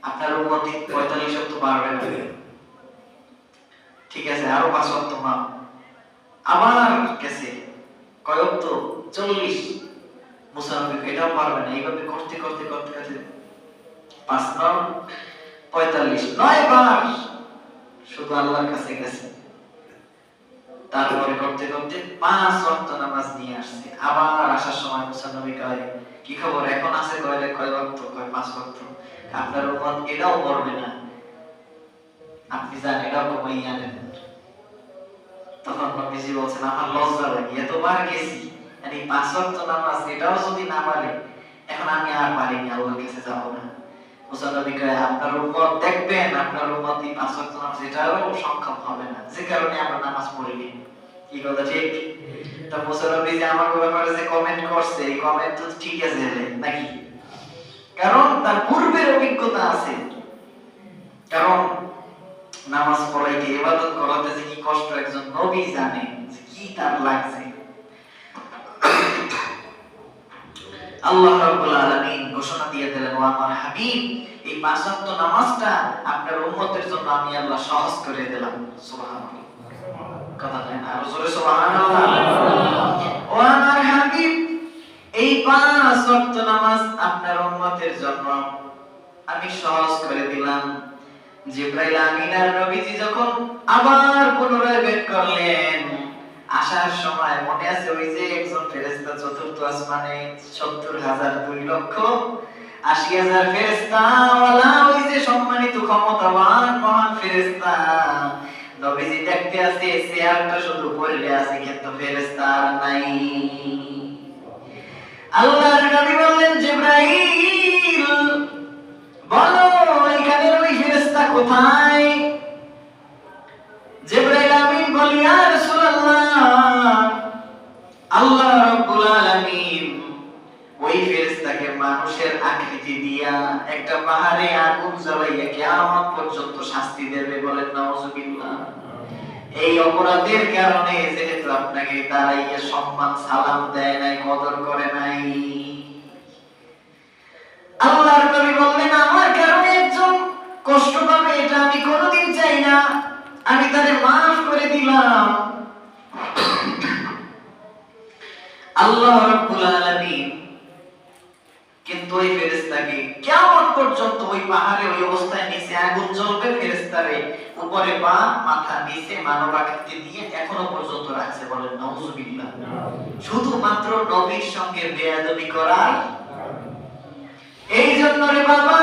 আপনার উম্মত 45 ওয়াক্ত পারবে না, ঠিক আছে আরো 5 ওয়াক্ত মাপ। আবার গেছে কয় ওয়াক্ত? 40। মূসা নবী এটাও পারবে না, এইভাবে করতে করতে করতে করতে 5 9 45, 9 বার শুধু আল্লাহর কাছে গেছে। তারপরে করতে করতে 5 ওয়াক্ত নামাজ নিয়ে আসছে। আবার আসার সময় মূসা নবী কয়, কি খবর, এখন আছে কয়লে কয় ওয়াক্ত? কয় 5 ওয়াক্ত। আপনার উম্মত এটাও করবে না, আপনি জান এটাও কমাইয়া নেন। তখন নবীজি বলছেন, আমার লজ্জা লাগে, এতবার গেছি, আর এই 5 ওয়াক্ত নামাজ এটাও যদি না পারে, এখন আমি আর পারিনি, আল্লাহর কাছে যাব না। মূসা নবী কয়, আপনার উম্মত দেখবেন, আপনার উম্মত এই 5 ওয়াক্ত নামাজ এটাও সক্ষম হবে না, যে কারণে আমরা নামাজ পড়িনি। কি কথা ঠিক? তো মূসা নবী যে আমার ব্যাপারে যে কমেন্ট করছে, এই কমেন্ট তো ঠিক আছে নাকি? কারণ তার পূর্বের অভিজ্ঞতা আছে, কারণ নামাজ পড়াইতে, ইবাদত করাতে যে কি কষ্ট একজন নবী জানে, কি তার লাগছে। আল্লাহ রাব্বুল আলামিন ঘোষণা দিয়ে দিলেন, ও আমার হাবিব, এই 5 ওয়াক্ত নামাজটা আপনার উম্মতের জন্য আমি আল্লাহ সহজ করে দিলাম। সুবহানাল্লাহ, কথা বলেন আর জোরে সুবহানাল্লাহ। ও আমার হাবিব, এই 5 ওয়াক্ত নামাজ আপনার উম্মতের জন্য আমি সহজ করে দিলাম। জিবরাইল আমিন আর নবীজি যখন আবার পুনরায় বের করলেন, আসার সময় মনে আছে ওই যে একজন ফেরেশতা চতুর্থ আসমানে 70,000 2,80,000 ফেরেশতা ওয়ালা, ওই যে সম্মানিত ক্ষমতাবান মহান ফেরেশতা, নবীজি দেখতে আছে চেয়ারটা শুধু পড়ে আছে, কিন্তু ফেরেশতা আর নাই। আল্লাহর নবী বললেন, জিবরাইল বলো এখানে ওই ফেরেশতা কোথায়? জিবরাইল আমিন বলে, ইয়া রাসূলুল্লাহ, আল্লাহ রাব্বুল আলামিন ওই ফেরেশতাকে মানুষের আকৃতি দিয়া একটা পাহাড়ে আগুন জ্বালাইয়া কিয়ামত পর্যন্ত শাস্তি দেবে, বলেন নাউজুবিল্লাহ। এই অপরাধের কারণে যেহেতু আপনাকে দাঁড়াইয়া সম্মান সালাম দেয় নাই, কদর করে নাই, আল্লাহর নবী বললেন আমার কারণে একজন কষ্ট পাবে এটা আমি কোনোদিন চাই না, আমি তারে মাফ করে দিলাম। আল্লাহ রাব্বুল আলামিন কিন্তু ওই ফেরেশতাকে কিয়ামত পর্যন্ত ওই পাহাড়ে ওই অবস্থায় নিচে আগুন জ্বলবে, ফেরেশতারে উপরে পা মাথা নিচে মানব আকৃতি দিয়ে এখনো পর্যন্ত রাখছে, বলেন নাউজুবিল্লাহ। শুধুমাত্র নবীর সঙ্গে বেয়াদবি করার। এই জন্য রে বাবা,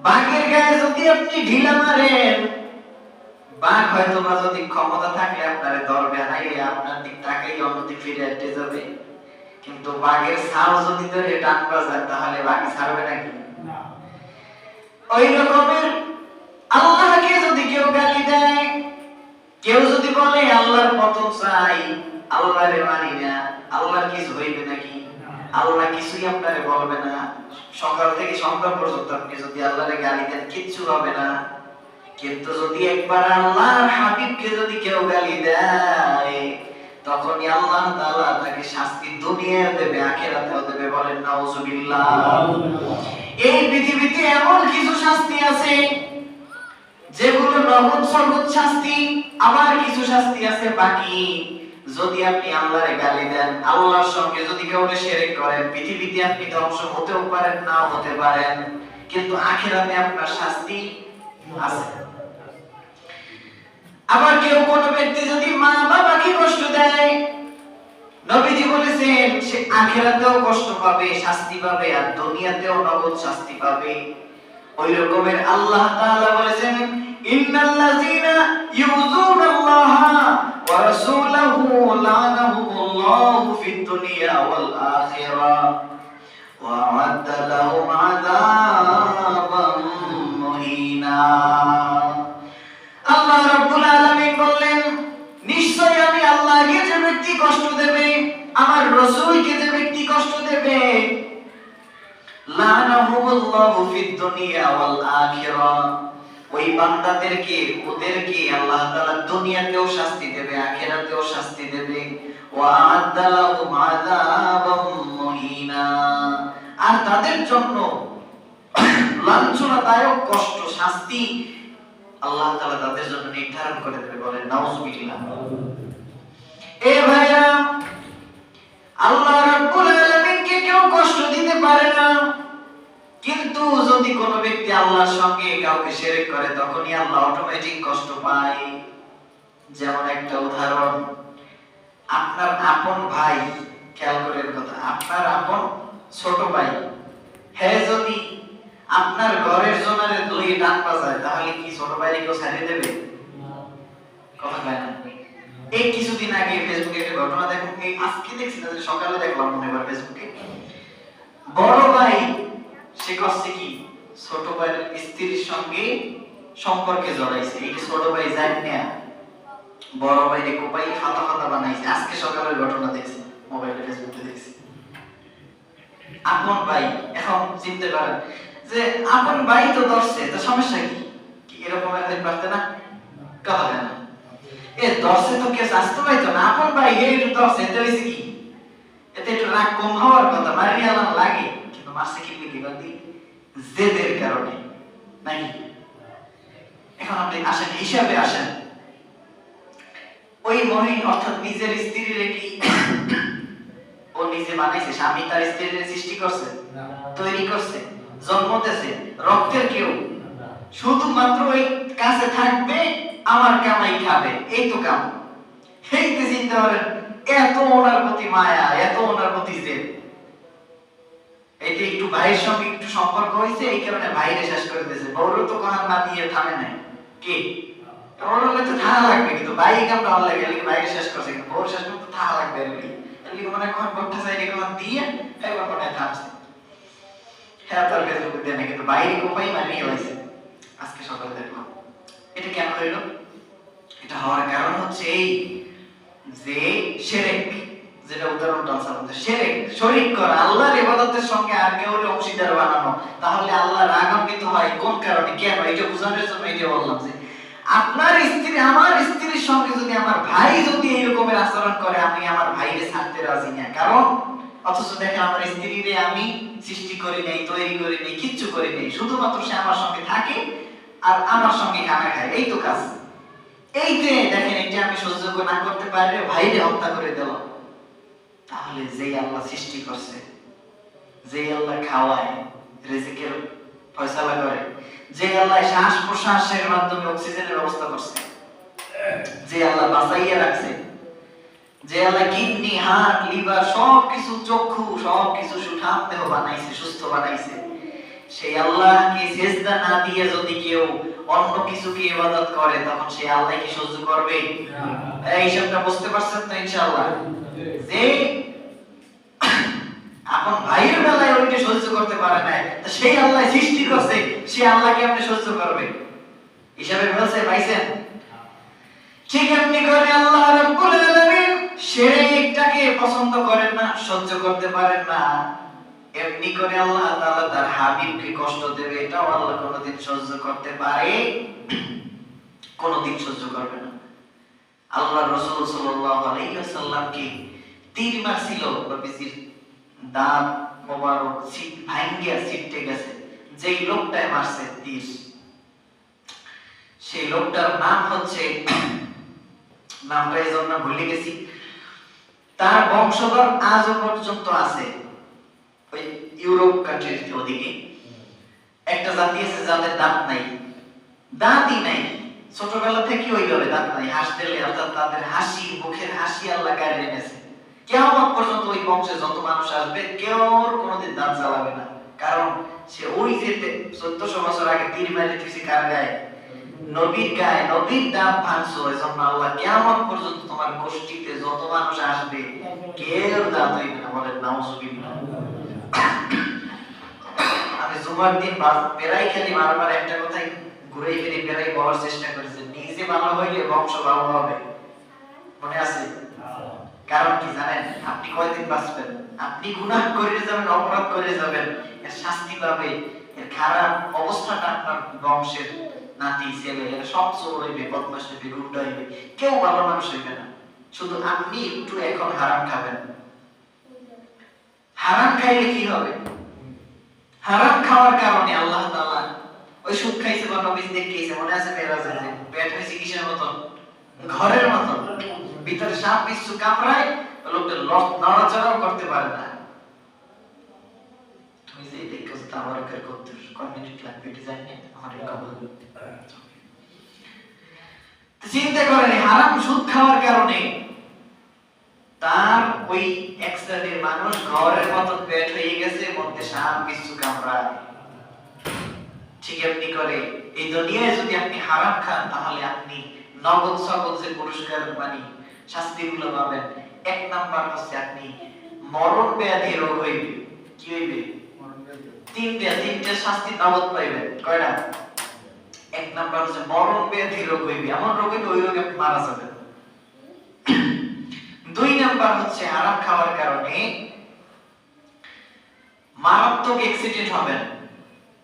বাঘের গায়ে যদি আপনি ঢিলা মারেন, বাঘ হয়তো বা যদি ক্ষমতা থাকলে আপনারে ধরবে, নাইলে আপনার দিক তাকাই অন্যদিকে ফিরে আসতে যাবে। কিন্তু বাঘের ছাল যদি ধরে টান বাজায় তাহলে বাঘই ছাড়বে নাকি? ওই রকমের আল্লাহকে যদি কেউ গালি দেয়, কেউ যদি বলে আল্লাহর পতন চাই, আল্লাহরে মানি না, আল্লাহর কিছু হইবে নাকি? আল্লাহ কিছুই আপনারে বলবে না। সকাল থেকে সন্ধ্যা পর্যন্ত আপনি যদি আল্লাহরে গালি দেন কিচ্ছু হবে না। কিন্তু যদি একবার আল্লাহর হাবিবকে যদি কেউ গালি দেয়, তখনই আল্লাহ তাআলা তাকে শাস্তি দুনিয়ায় দেবে, আখিরাতেও দেবে, বলেন নাউজুবিল্লাহ। এই পৃথিবীতে এমন কিছু শাস্তি আছে যেগুলো নগদ সগদ শাস্তি, আবার কিছু শাস্তি আছে বাকি। যদি আপনি আল্লাহরে গালি দেন, আল্লাহর সঙ্গে যদি কেউ শিরক করেন, পৃথিবীতে আপনি ধ্বংস হতেও পারেন, নাও হতে পারেন, কিন্তু আখিরাতে আপনার শাস্তি আছে। আবার কেউ কোন ব্যক্তি যদি মা বাবাকে কষ্ট দেয়, নবীজি বলেছেন সে আখিরাতেও কষ্ট পাবে, শাস্তি পাবে, আর দুনিয়াতেও নগদ শাস্তি পাবে। ওই রকমের আল্লাহ তাআলা বলেছেন ইন্নাল্লাযীনা ইউযুনাল্লাহা ওয়া রাসূলাহু লানাহুমুল্লাহু ফিদ দুনিয়া ওয়াল আখিরাহ ওয়া আ'আদ্দা লাহুম আযাবান মুহিনা। আল্লাহ রাব্বুল আলামিন বললেন নিশ্চয় আমি আল্লাহকে যে ব্যক্তি কষ্ট দেবে, আমার রাসূলকে যে ব্যক্তি কষ্ট দেবে, লানাহুমুল্লাহু ফিদ দুনিয়া ওয়াল আখিরাহ, ওই বান্দাদেরকে ওদেরকে আল্লাহ তাআলা দুনিয়াতেও শাস্তি দেবে, আখিরাতেও শাস্তি দেবে। ওয়া আ'আদ্দা লাহুম আযাবাম মুহিনা, আর তাদের জন্য লাঞ্ছনাদায়ক কষ্ট শাস্তি আল্লাহ তাআলা তাদের জন্য নির্ধারণ করে দেবে, বলেন নাউজুবিল্লাহ। এ ভাইরা, আল্লাহ রাব্বুল আলামিনকে কেউ কষ্ট দিতে পারে না, কিন্তু যদি কোন ব্যক্তি আল্লাহর সঙ্গে কাউকে শিরক করে তখনই আল্লাহ অটোমেটিক কষ্ট পায়। যেমন একটা উদাহরণ, আপনার আপন ভাই, খেয়াল করেন কথা, আপনার আপন ছোট ভাই, হ্যাঁ যদি আপনার ঘরের জনারে দুই ডান বাজায়, তাহলে কি ছোট ভাইকে কেউ ছাড়িয়ে দেবে? কথা বলেন না। এই কিছুদিন আগে ফেসবুকে একটা ঘটনা দেখুন, এই আজকে দেখছি না, সকালে দেখলাম মনে হয় ফেসবুকে, বড় ভাই সে করছে কি, ছোট ভাইয়ের স্ত্রীর সঙ্গে সম্পর্কে জড়াইছে। এই ছোট ভাই জানি না, বড় ভাইরে কোপাই ফাতা ফাতা বানাইছে। আজকে সকালের ঘটনা দেখছি, মোবাইলে ফেসবুকে দেখছি। আপন ভাই, এখন চিনতে পারেন যে আপন ভাই তো ধরছে, তো সমস্যা কি? এরকম একদিন পারতে না? কথা বলে না, এ ধরছে তো কেস আসতে পাইতো না, আপন ভাই একটু ধরছে, এতে হয়েছে কি? এতে একটু রাগ কম হওয়ার কথা, মারি আলাম লাগে, কিন্তু মাসে কি বিবাদী জেদের কারণে নাকি? এখন আপনি আসেন, হিসাবে আসেন, ওই মহিলা অর্থাৎ নিজের স্ত্রীর কি ও নিজে বানাইছে? স্বামী তার স্ত্রীর সৃষ্টি করছে, তৈরি করছে, জন্ম দিয়েছে, রক্তের কেউ, শুধুমাত্র ওই কাছে থাকবে, আমার কামাই খাবে, এই তো কাম। এই তো চিন্তা করেন, এত ওনার প্রতি মায়া, এত ওনার প্রতি জেদ। এই যে একটু ভাইয়ের সঙ্গে একটু সম্পর্ক হয়েছে, এই কারণে ভাইরে শেষ করে দিয়েছে। বউরও তো কোন না দিয়ে থামে নাই, কে ওর তো থাকা লাগবে, কিন্তু ভাই কামটা ভালো লাগে, ভাইরে শেষ করছে, কিন্তু বউর শেষ করতে থাকা লাগবে, মানে কোন বট্টা চাই রেখে দিয়ে একবার কোথায় থামছে। হ্যাঁ, তার ফেসবুকে দেয় না, কিন্তু বাইরে কোপাই মানিয়ে হয়েছে। আজকে সকালে দেখলাম। এটা কেন হইল? এটা হওয়ার কারণ হচ্ছে এই যে শিরক, যেটা উদাহরণটা আছে আমাদের, শিরক, শরীক করা, আল্লাহর ইবাদতের সঙ্গে আর কাউকে অংশীদার বানানো। তাহলে আল্লাহ রাগান্বিত হয় কোন কারণে, কেন, এটা বোঝানোর জন্য এটা বললাম যে আপনার স্ত্রী আমার স্ত্রীর সঙ্গে যদি আমার ভাই যদি এই রকমের আচরণ করে, আমি আমার ভাইকে ছাড়তে রাজি না। কারণ অথচ দেখেন আমার স্ত্রীরে আমি সৃষ্টি করি নাই, তৈরি করি নাই, কিচ্ছু করি নাই, শুধুমাত্র সে আমার সঙ্গে থাকে আর আমার সঙ্গে খানা খায়, এই তো কাজ। এইতে দেখেন এটা আমি সহ্য না করতে পারলে ভাইরে হত্যা করে দিলাম। তাহলে যেই আল্লাহ সৃষ্টি করছে, যেই আল্লাহ খাওয়ায়, রিজিকের ফয়সালা করে, যে আল্লাহ শ্বাস প্রশ্বাসের মাধ্যমে অক্সিজেনের ব্যবস্থা করছে, যে আল্লাহ বাঁচাইয়া রাখছে, যে আল্লাহ কিডনি, হার্ট, লিভার সবকিছু, চক্ষু সবকিছু সুঠাম দেহ বানাইছে, সুস্থ বানাইছে, সেই আল্লাহকে সিজদা না দিয়ে যদি কেউ অন্য কিছুকে ইবাদত করে, তখন সেই আল্লাহ কি সহ্য করবে? এই হিসাবটা বুঝতে পারছেন তো ইনশাআল্লাহ? যে আপন ভাইয়ের বেলায় ওইটা সহ্য করতে পারে না, তো সেই আল্লাহ সৃষ্টি করছে, সেই আল্লাহকে আপনি সহ্য করবে? হিসাবে বলছে পাইছেন? ঠিক এমনি করে আল্লাহ রাব্বুল আলামিন শিরকটাকে পছন্দ করেন না, সহ্য করতে পারেন না। এমনি করে আল্লাহ তাআলা তার হাবিবকে কষ্ট দেবে, এটাও আল্লাহ কোনোদিন সহ্য করতে পারে? কোনোদিন সহ্য করবে না। আল্লাহ রাসূল সাল্লাল্লাহু আলাইহি ওয়াসাল্লামকে তীর মারছিল, নবীজির দাঁত মোবারক ভাঙ্গিয়া ছিটকে গেছে। যেই লোকটায় মারছে তীর, সেই লোকটার নাম হচ্ছে, নামটা এই জন্য ভুলে গেছি, তার বংশধর আজও পর্যন্ত আছে। ওই ইউরোপ কান্ট্রির ওদিকে একটা জাতি আছে যাদের দাঁত নাই, দাঁতই নাই, ছোটবেলা থেকে ওইভাবে দাঁত নাই, হাসতে অর্থাৎ তাদের হাসি, মুখের হাসি আল্লাহ গায়ে এনেছে। কিয়ামত পর্যন্ত ওই বংশে যত মানুষ আসবে কেউ কোনোদিন দাঁত জ্বালাবে না, কারণ সে ওই যে 1400 বছর আগে তীর মেরে দিয়েছে কার গায়ে? নবীর গায়ে, নবীর দাঁত ভাঙছো। এজন্য আল্লাহ কিয়ামত পর্যন্ত তোমার গোষ্ঠীতে যত মানুষ আসবে কেউ দাঁত হইবে না, বলেন নাউজুবিল্লাহ। আমি জুমার দিন বেড়াই খালি বারবার একটা কথাই ঘুরে ফিরে বেড়াই বলার চেষ্টা করেছি, নিজে ভালো হইলে বংশ ভালো হবে। মনে আছে? কারণ কি জানেন? আপনি কয়দিন বাঁচবেন? আপনি গুনাহ করে যাবেন, অপরাধ করে যাবেন, এর শাস্তি পাবে, এর খারাপ অবস্থাটা আপনার বংশের নাতি ছেলে এরা সব চোর হইবে, বদমাশ হইবে, গুন্ডা হইবে, কেউ ভালো মানুষ হইবে না। শুধু আপনি একটু এখন হারাম খাবেন। হারাম খাইলে কি হবে? হারাম খাওয়ার কারণে আল্লাহ তাআলা ওই সুদ খাইছে বা নবী দেখিয়েছে, মনে আছে মেরাজে যে পেট হইছে কিসের মতন? ঘরের মতন, ভিতরে সাপ বিচ্ছু কামড়ায়, লোকটা নড়াচড়াও করতে পারে না। তুমি যে দেখো তাবারকের করতে কয় মিনিট লাগবে এটা জানি না, আমার কবল। চিন্তা করেন হারাম সুদ খাওয়ার কারণে তার ওই এক শ্রেণীর মানুষ ঘরের মতন পেট হয়ে গেছে, মধ্যে সাপ বিচ্ছু কামড়ায়। ঠিক এমনি করে এই দুনিয়ায় যদি আপনি হারাম খান, তাহলে আপনি নগদ সগদ যে পুরস্কার মানে শাস্তিগুলো পাবেন। এক নাম্বার হচ্ছে আপনি মরণ ব্যাধি রোগ হইবে। কি হইবে? তিনটে শাস্তি নগদ পাইবেন। কয়টা? এক নাম্বার হচ্ছে মরণ ব্যাধি রোগ হইবে, এমন রোগ হইবে ওই রোগে আপনি মারা যাবেন। দুই নাম্বার হচ্ছে হারাম খাওয়ার কারণে মারাত্মক অ্যাক্সিডেন্ট হবেন,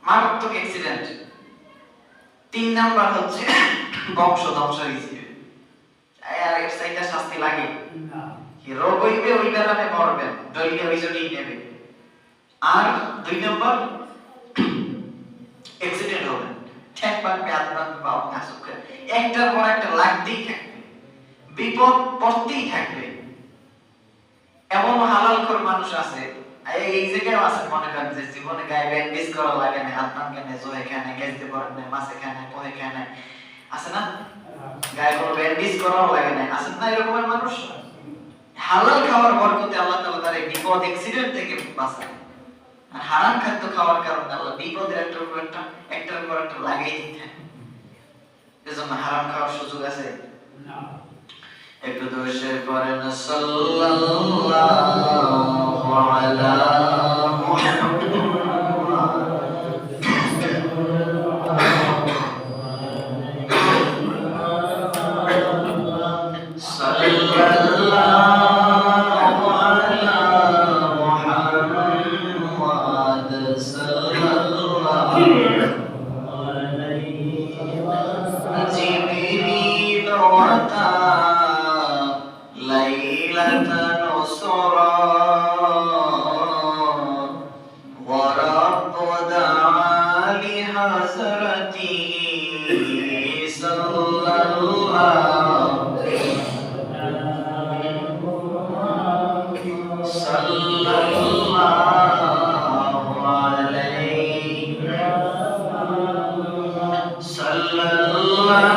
মারাত্মক অ্যাক্সিডেন্ট। তিন নাম্বার হচ্ছে বংশ ধ্বংস হয়েছে। আর এর সাইডে শাস্তি লাগে না, কি রোগ হইবে ওই বেলাতে মরবেন, দলীয় অভিযোগই নেবে। আর দুই নাম্বার অ্যাক্সিডেন্ট হবে, ঠ্যাক ভাঙবে, হাত ভাঙবে, পা ভাঙবে, আসুকে একটার পর একটা লাগতেই থাকবে, বিপদ পড়তেই থাকবে। এমন হালালখোর মানুষ আছে, এই জায়গায় আছে, মনে করেন যে জীবনে গায়ে ব্যান্ডেজ করা লাগে না, হাত ভাঙে না, জোয়ে খায় না, গেজতে পারে না, মাছে খায় না, পোহে খায় না, আছে না? গায়ে কোনো ব্যান্ডেজ করাও লাগে না, আছে না এরকমের মানুষ? হালাল খাওয়ার বরকতে আল্লাহ তাআলা তার এই বিপদ অ্যাক্সিডেন্ট থেকে বাঁচায়। আর হারাম খাদ্য খাওয়ার কারণে আল্লাহ বিপদের একটার পর একটা লাগাই দিতেন। এজন্য হারাম খাওয়ার সুযোগ আছে না। একটু দোষে পড়েন সাল্লাল্লাহু আলা মুহাম্মাদ সাল্লাল্লাহু وطا ليلة نصرا ورب دعا لحضرته صلى الله صلى الله عليه صلى الله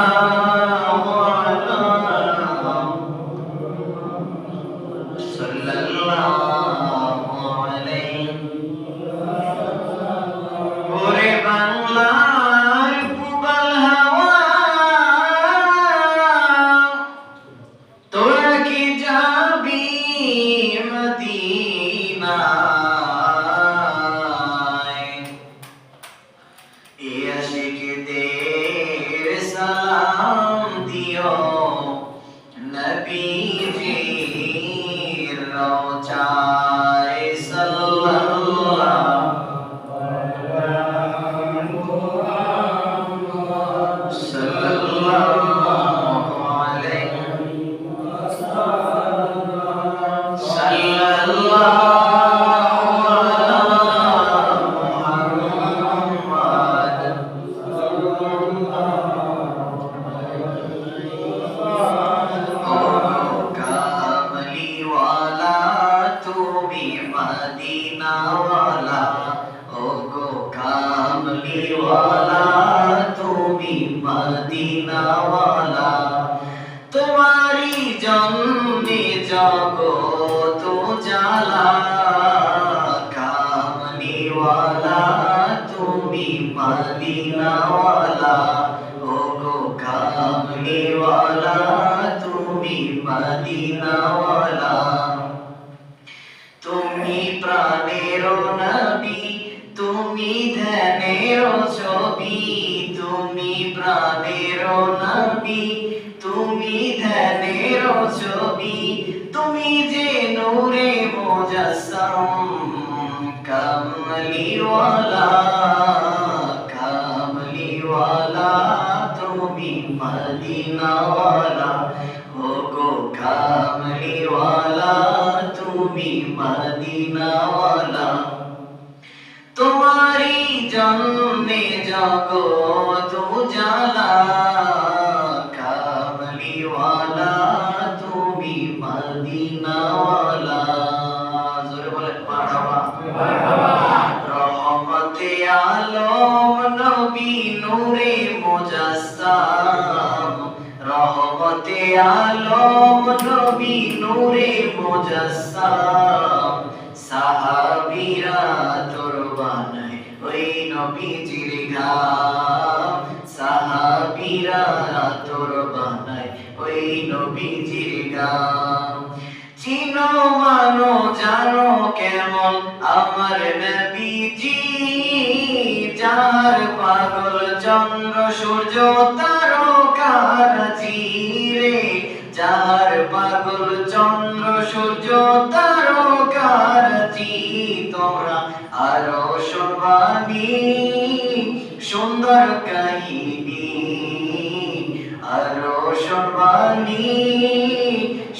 صلى الله عليه ওরে বাংলার পূবাল হাওয়া তোরা কি যাবি মদিনায় এ আশিকদের সালাম দিও নবীজির রওজায় সাল্লাল্লাহু সাল্লাল্লাহু আলাইহি সাল্লাল্লাহু আলা মুহাম্মাদ ও কামলিওয়ালা তুমি মদিনাওয়ালা ও গো কামলিওয়ালা তুমি মদিনাওয়ালা তোমারি জন্মে জগত জালা কামলিওয়ালা তুমি মদিনাওয়ালা ও গো কামলিওয়ালা তুমি মদিনাওয়ালা তুমি প্রাণের নবী তুমি ধ্যানের ছবি তুমি প্রাণের নবী তুমি ধ্যানের ছবি তুমি যে নূরে মুজাসসাম কামলিওয়ালা কামলিওয়ালা তুমি মদিনাওয়ালা ও গো কামলিওয়ালা তুমি মদিনাওয়ালা তোমারি জন্মে জগত উজালা কামলিওয়ালা তুমি মদিনাওয়ালা জোরে বলেন মারহাবা রহমতে আলম নবী নূরে মুজাসসাম রহমতে আলম নবী নূরে মুজাসসাম সাহাবীরা তোর বানায় ওই নবীজির গাম সাহাবীরা তোর বানায় ওই নবীজির গাম চিনো মানো জানো কেমন আমার নবীজি যার পাগল চন্দ্র সূর্য তারকারাজি রে যার পাগল চন্দ্র সূর্য তারকারাজি তোমরা আরো শোভানি সুন্দর কাহিনী আরো শোভানি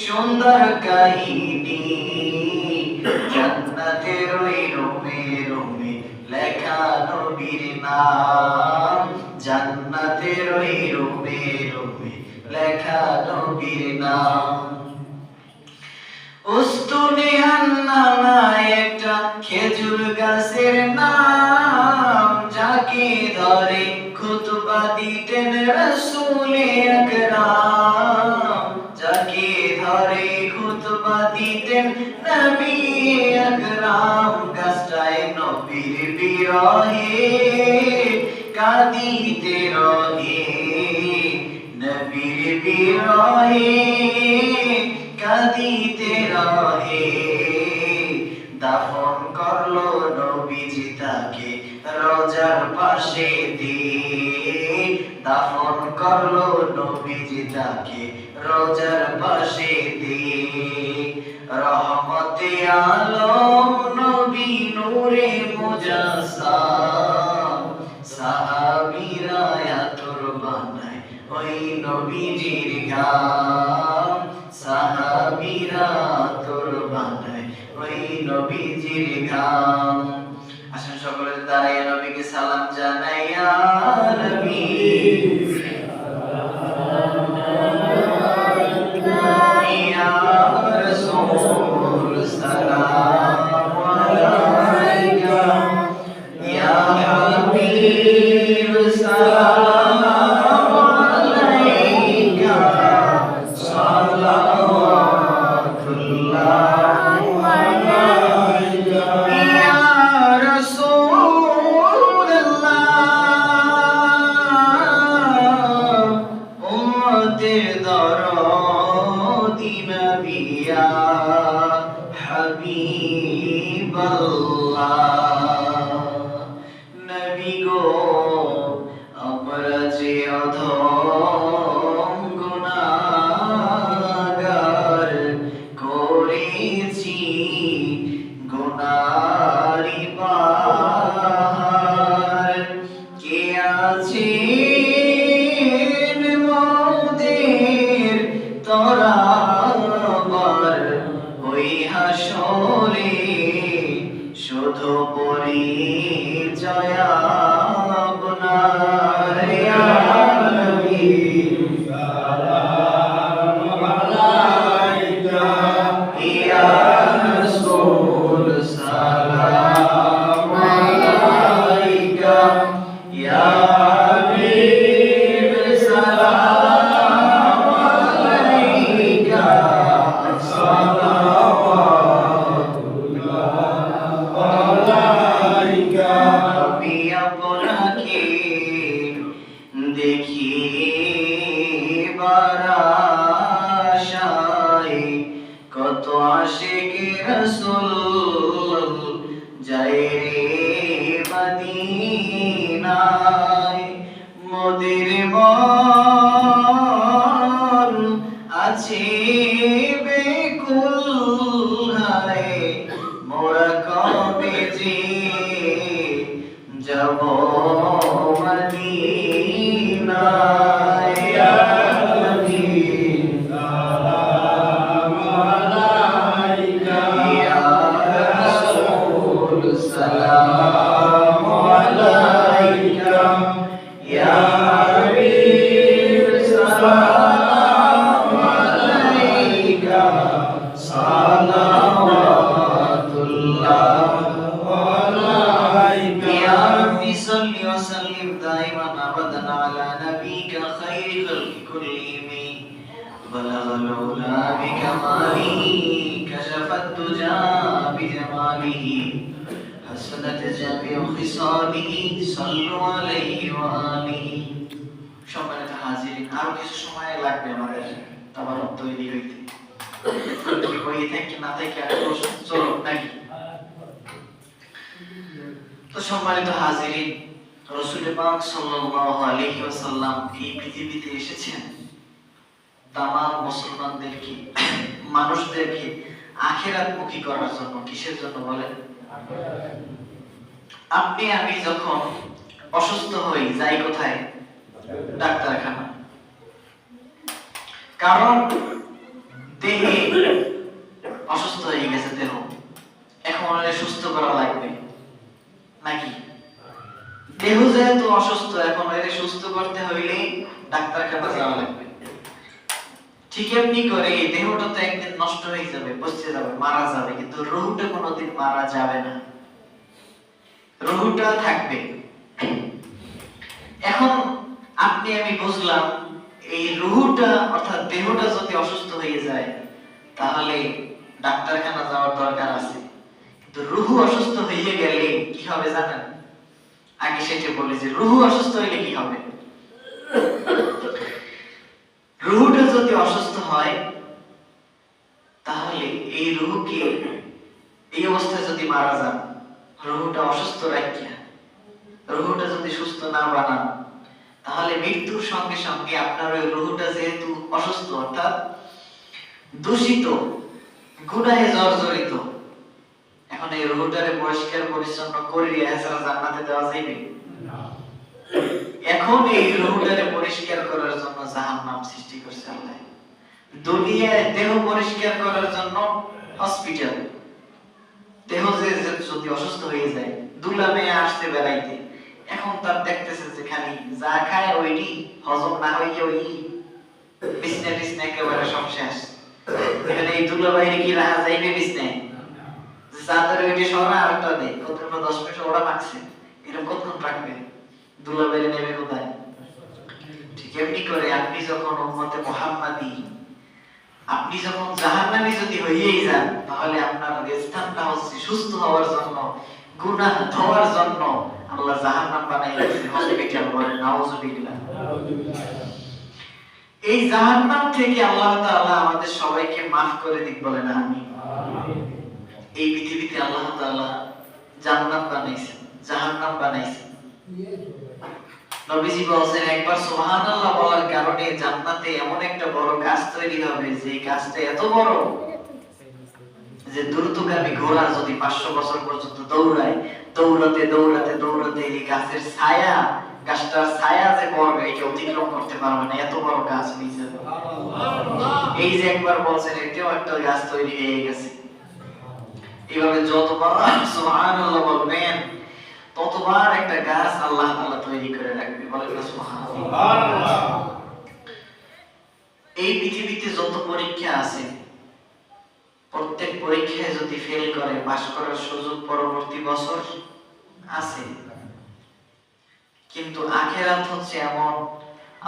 সুন্দর কাহিনী জান্নাতের ওই রুমে রুমে লেখা নবীর নাম জান্নাতের ওই রুমে রুমে লেখা নবীর নাম উস্তুনে হান্নানা একটা খেজুর গাছের নাম যাকে ধরে খুতবা দিতেন রাসূলে আকরাম যাকে ধরে খুতবা দিতেন নবী আকরাম গাছটায় নবীর বিরহে কাঁদিতে রহে নবীর বিরহে কাঁদিতে রহে দাফন করলো নবীজি তাকে রোজার পাশে দিয়ে দাফন করলো নবীজি তাকে রোজার পাশে দিয়ে রহমতে আলম নবী নূরে মুজাসসাম সাহাবীরা আতর বানায় ওই নবীজির গান সাহাবীরা তোর বানায় ওই নবীজির গান। আসেন সকলে দাঁড়িয়ে নবীকে সালাম জানাই, ইয়া নবী ইয়া রাসূল সালাম আলাইকা, ইয়া হাবিব সালাম আলাইকা, সালাওয়াতুল্লাহ নবী গো আমরা যে অধম গুনাহগার করেছি, গুনারি পাহাড় কে আছে মোদের তরাবার ওই হাসরে শুধু পরিচয় আপনার, ইয়া নবী সালাম আলাইকা, ইয়া রাসূল সালাম আলাইকা, ইয়া হাবিব সালাম আলাইকা, নবী আপনাকে দেখিবার আশায় কত আশিকে রাসূল যায় রে মদিনায়। মোদের মন আছে বেকুল, হায় মোরা কবে যে যাব মদিনায়, ইয়া নবী সালাম আলাইকা, ইয়া রাসূল সালাম আলাইকা, ইয়া হাবিব সালাম আলাইকা, সালাওয়াতুল্লাহ صل وسلم دائما ابدا على نبيك خير خلق كلهم، بلغ العلا بكماله كشف الدجى بجماله حسنت جميع خصاله صلوا عليه وآله। সম্মানিত হাজিরিন, আরো কিছু সময় লাগবে আমাদের তাবারক তৈরি হইতে। কই থেকে না থেকে আর চলো নাকি? তো সম্মানিত হাজিরিন, রাসূল পাক সাল্লাল্লাহু আলাইহি ওয়াসাল্লাম এই পৃথিবীতে এসেছেন তামাম মুসলমানদেরকে, মানুষদেরকে আখিরাতমুখী করার জন্য। কিসের জন্য বলেন? আপনি আমি যখন অসুস্থ হই যাই কোথায়? ডাক্তারখানা। কারণ দেহে অসুস্থ হয়ে গেছে দেহ, এখন সুস্থ করা লাগবে নাকি? দেহ যেহেতু অসুস্থ, এখন এর সুস্থ করতে হইলে ডাক্তারখানা যাওয়া লাগবে। ঠিক এমনি করে দেহটা তো একদিন নষ্ট হয়ে যাবে, পচে যাবে, মারা যাবে, কিন্তু রূহটা কোনোদিন মারা যাবে না, রূহটা থাকবে। এখন আপনি আমি বুঝলাম এই রূহটা অর্থাৎ দেহটা যদি অসুস্থ হয়ে যায় তাহলে ডাক্তারখানা যাওয়ার দরকার আছে, কিন্তু রূহ অসুস্থ হয়ে গেলে কি হবে জানেন? আগে সেটা বলি যে রূহ অসুস্থ হইলে কি হবে। রূহটা যদি অসুস্থ হয় তাহলে এই রূহকে এই অবস্থায় যদি মারা যান, রূহটা অসুস্থ রাখিয়া রূহটা যদি সুস্থ না বানান, তাহলে মৃত্যুর সঙ্গে সঙ্গে আপনার ওই রূহটা যেহেতু অসুস্থ অর্থাৎ দূষিত, গুনাহে জর্জরিত, এখন এই রূহটারে পরিষ্কার পরিচ্ছন্ন করিয়া এছাড়া জান্নাতে দেওয়া যাবে না। এখন এই রূহটাকে পরিষ্কার করার জন্য জাহান্নাম সৃষ্টি করছে আল্লাহ। দুনিয়ায় দেহ পরিষ্কার করার জন্য হসপিটাল, দেহ যে যদি অসুস্থ হয়ে যায়, দুলা মেয়ে আসছে বেড়াইতে, এখন তার দেখতেছে যে খালি যা খায় ওইটি হজম না হইয়া ওই বিছনা টিছনা একেবারে সব শেষ। এখানে এই দুলা বাইরে কি রাহা যাইবে বিছনায়? চাদর ওইটি সরা আরেকটা দেয়, কত 10 মিনিট ওরা মাখছে, এরকম কতক্ষণ রাখবে? দুলা বাইরে নেবে কোথায়? ঠিক এমনি করে আপনি যখন উম্মতে মুহাম্মাদি, আপনি যখন জাহান্নামী যদি হইয়েই যান, তাহলে আপনার স্থানটা হচ্ছে সুস্থ হওয়ার জন্য, গুনাহ ধোয়ার জন্য আল্লাহ জাহান্নাম বানাইছে হসপিটাল। বলে নাউজুবিল্লাহ। এই জাহান্নাম থেকে আল্লাহ তাআলা আমাদের সবাইকে maaf করে দিক, বলে না আমিন। এই পৃথিবীতে আল্লাহ তাআলা জান্নাত বানাইছেন, জাহান্নাম বানাইছেন। নবীজি বলেন একবার সুবহানাল্লাহ বলার কারণে জান্নাতে এমন একটা বড় গাছ তৈরি হবে, যে গাছটা এত বড় যে দ্রুতগামী ঘোড়া যদি 500 বছর পর্যন্ত দৌড়ায়, দৌড়াতে দৌড়াতে দৌড়াতে এই গাছের ছায়া, গাছটার ছায়া যে পড়বে এটা অতিক্রম করতে পারবে না, এত বড় গাছ হয়েছে। এই যে একবার বলছেন এটাও একটা গাছ তৈরি হয়ে গেছে। এইভাবে যতবার সুবহানাল্লাহ বলবেন ততবার একটা গাছ আল্লাহ তাআলা তৈরি করে রাখবে। বলেন না সুবহানাল্লাহ। এই পৃথিবীতে যত পরীক্ষা আছে, প্রত্যেক পরীক্ষায় যদি ফেল করে পাস করার সুযোগ পরবর্তী বছর আছে, কিন্তু আখিরাত হচ্ছে এমন,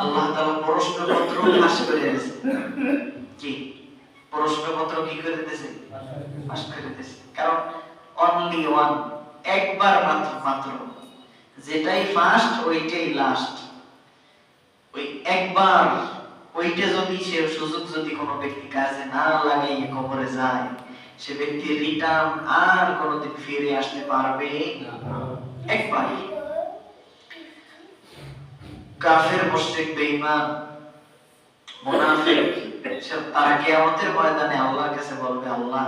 আল্লাহ তাআলা প্রশ্নপত্র পাস করে দিয়েছে। কি প্রশ্নপত্র কি করে দিয়েছে? পাস করে দিয়েছে। কারণ অনলি ওয়ান, একবার মাত্র, যেটাই ফার্স্ট ওইটাই লাস্ট। ওই একবার ওইটা যদি সে সুযোগ যদি কোনো ব্যক্তি কাজে না লাগাইয়ে কবরে যায়, সে ব্যক্তি রিটার্ন আর কোনোদিন ফিরে আসতে পারবে না। একবার কাফের, মুশরিক, বেঈমান, মুনাফিক তারা কিয়ামতের ময়দানে আল্লাহর কাছে বলবে, আল্লাহ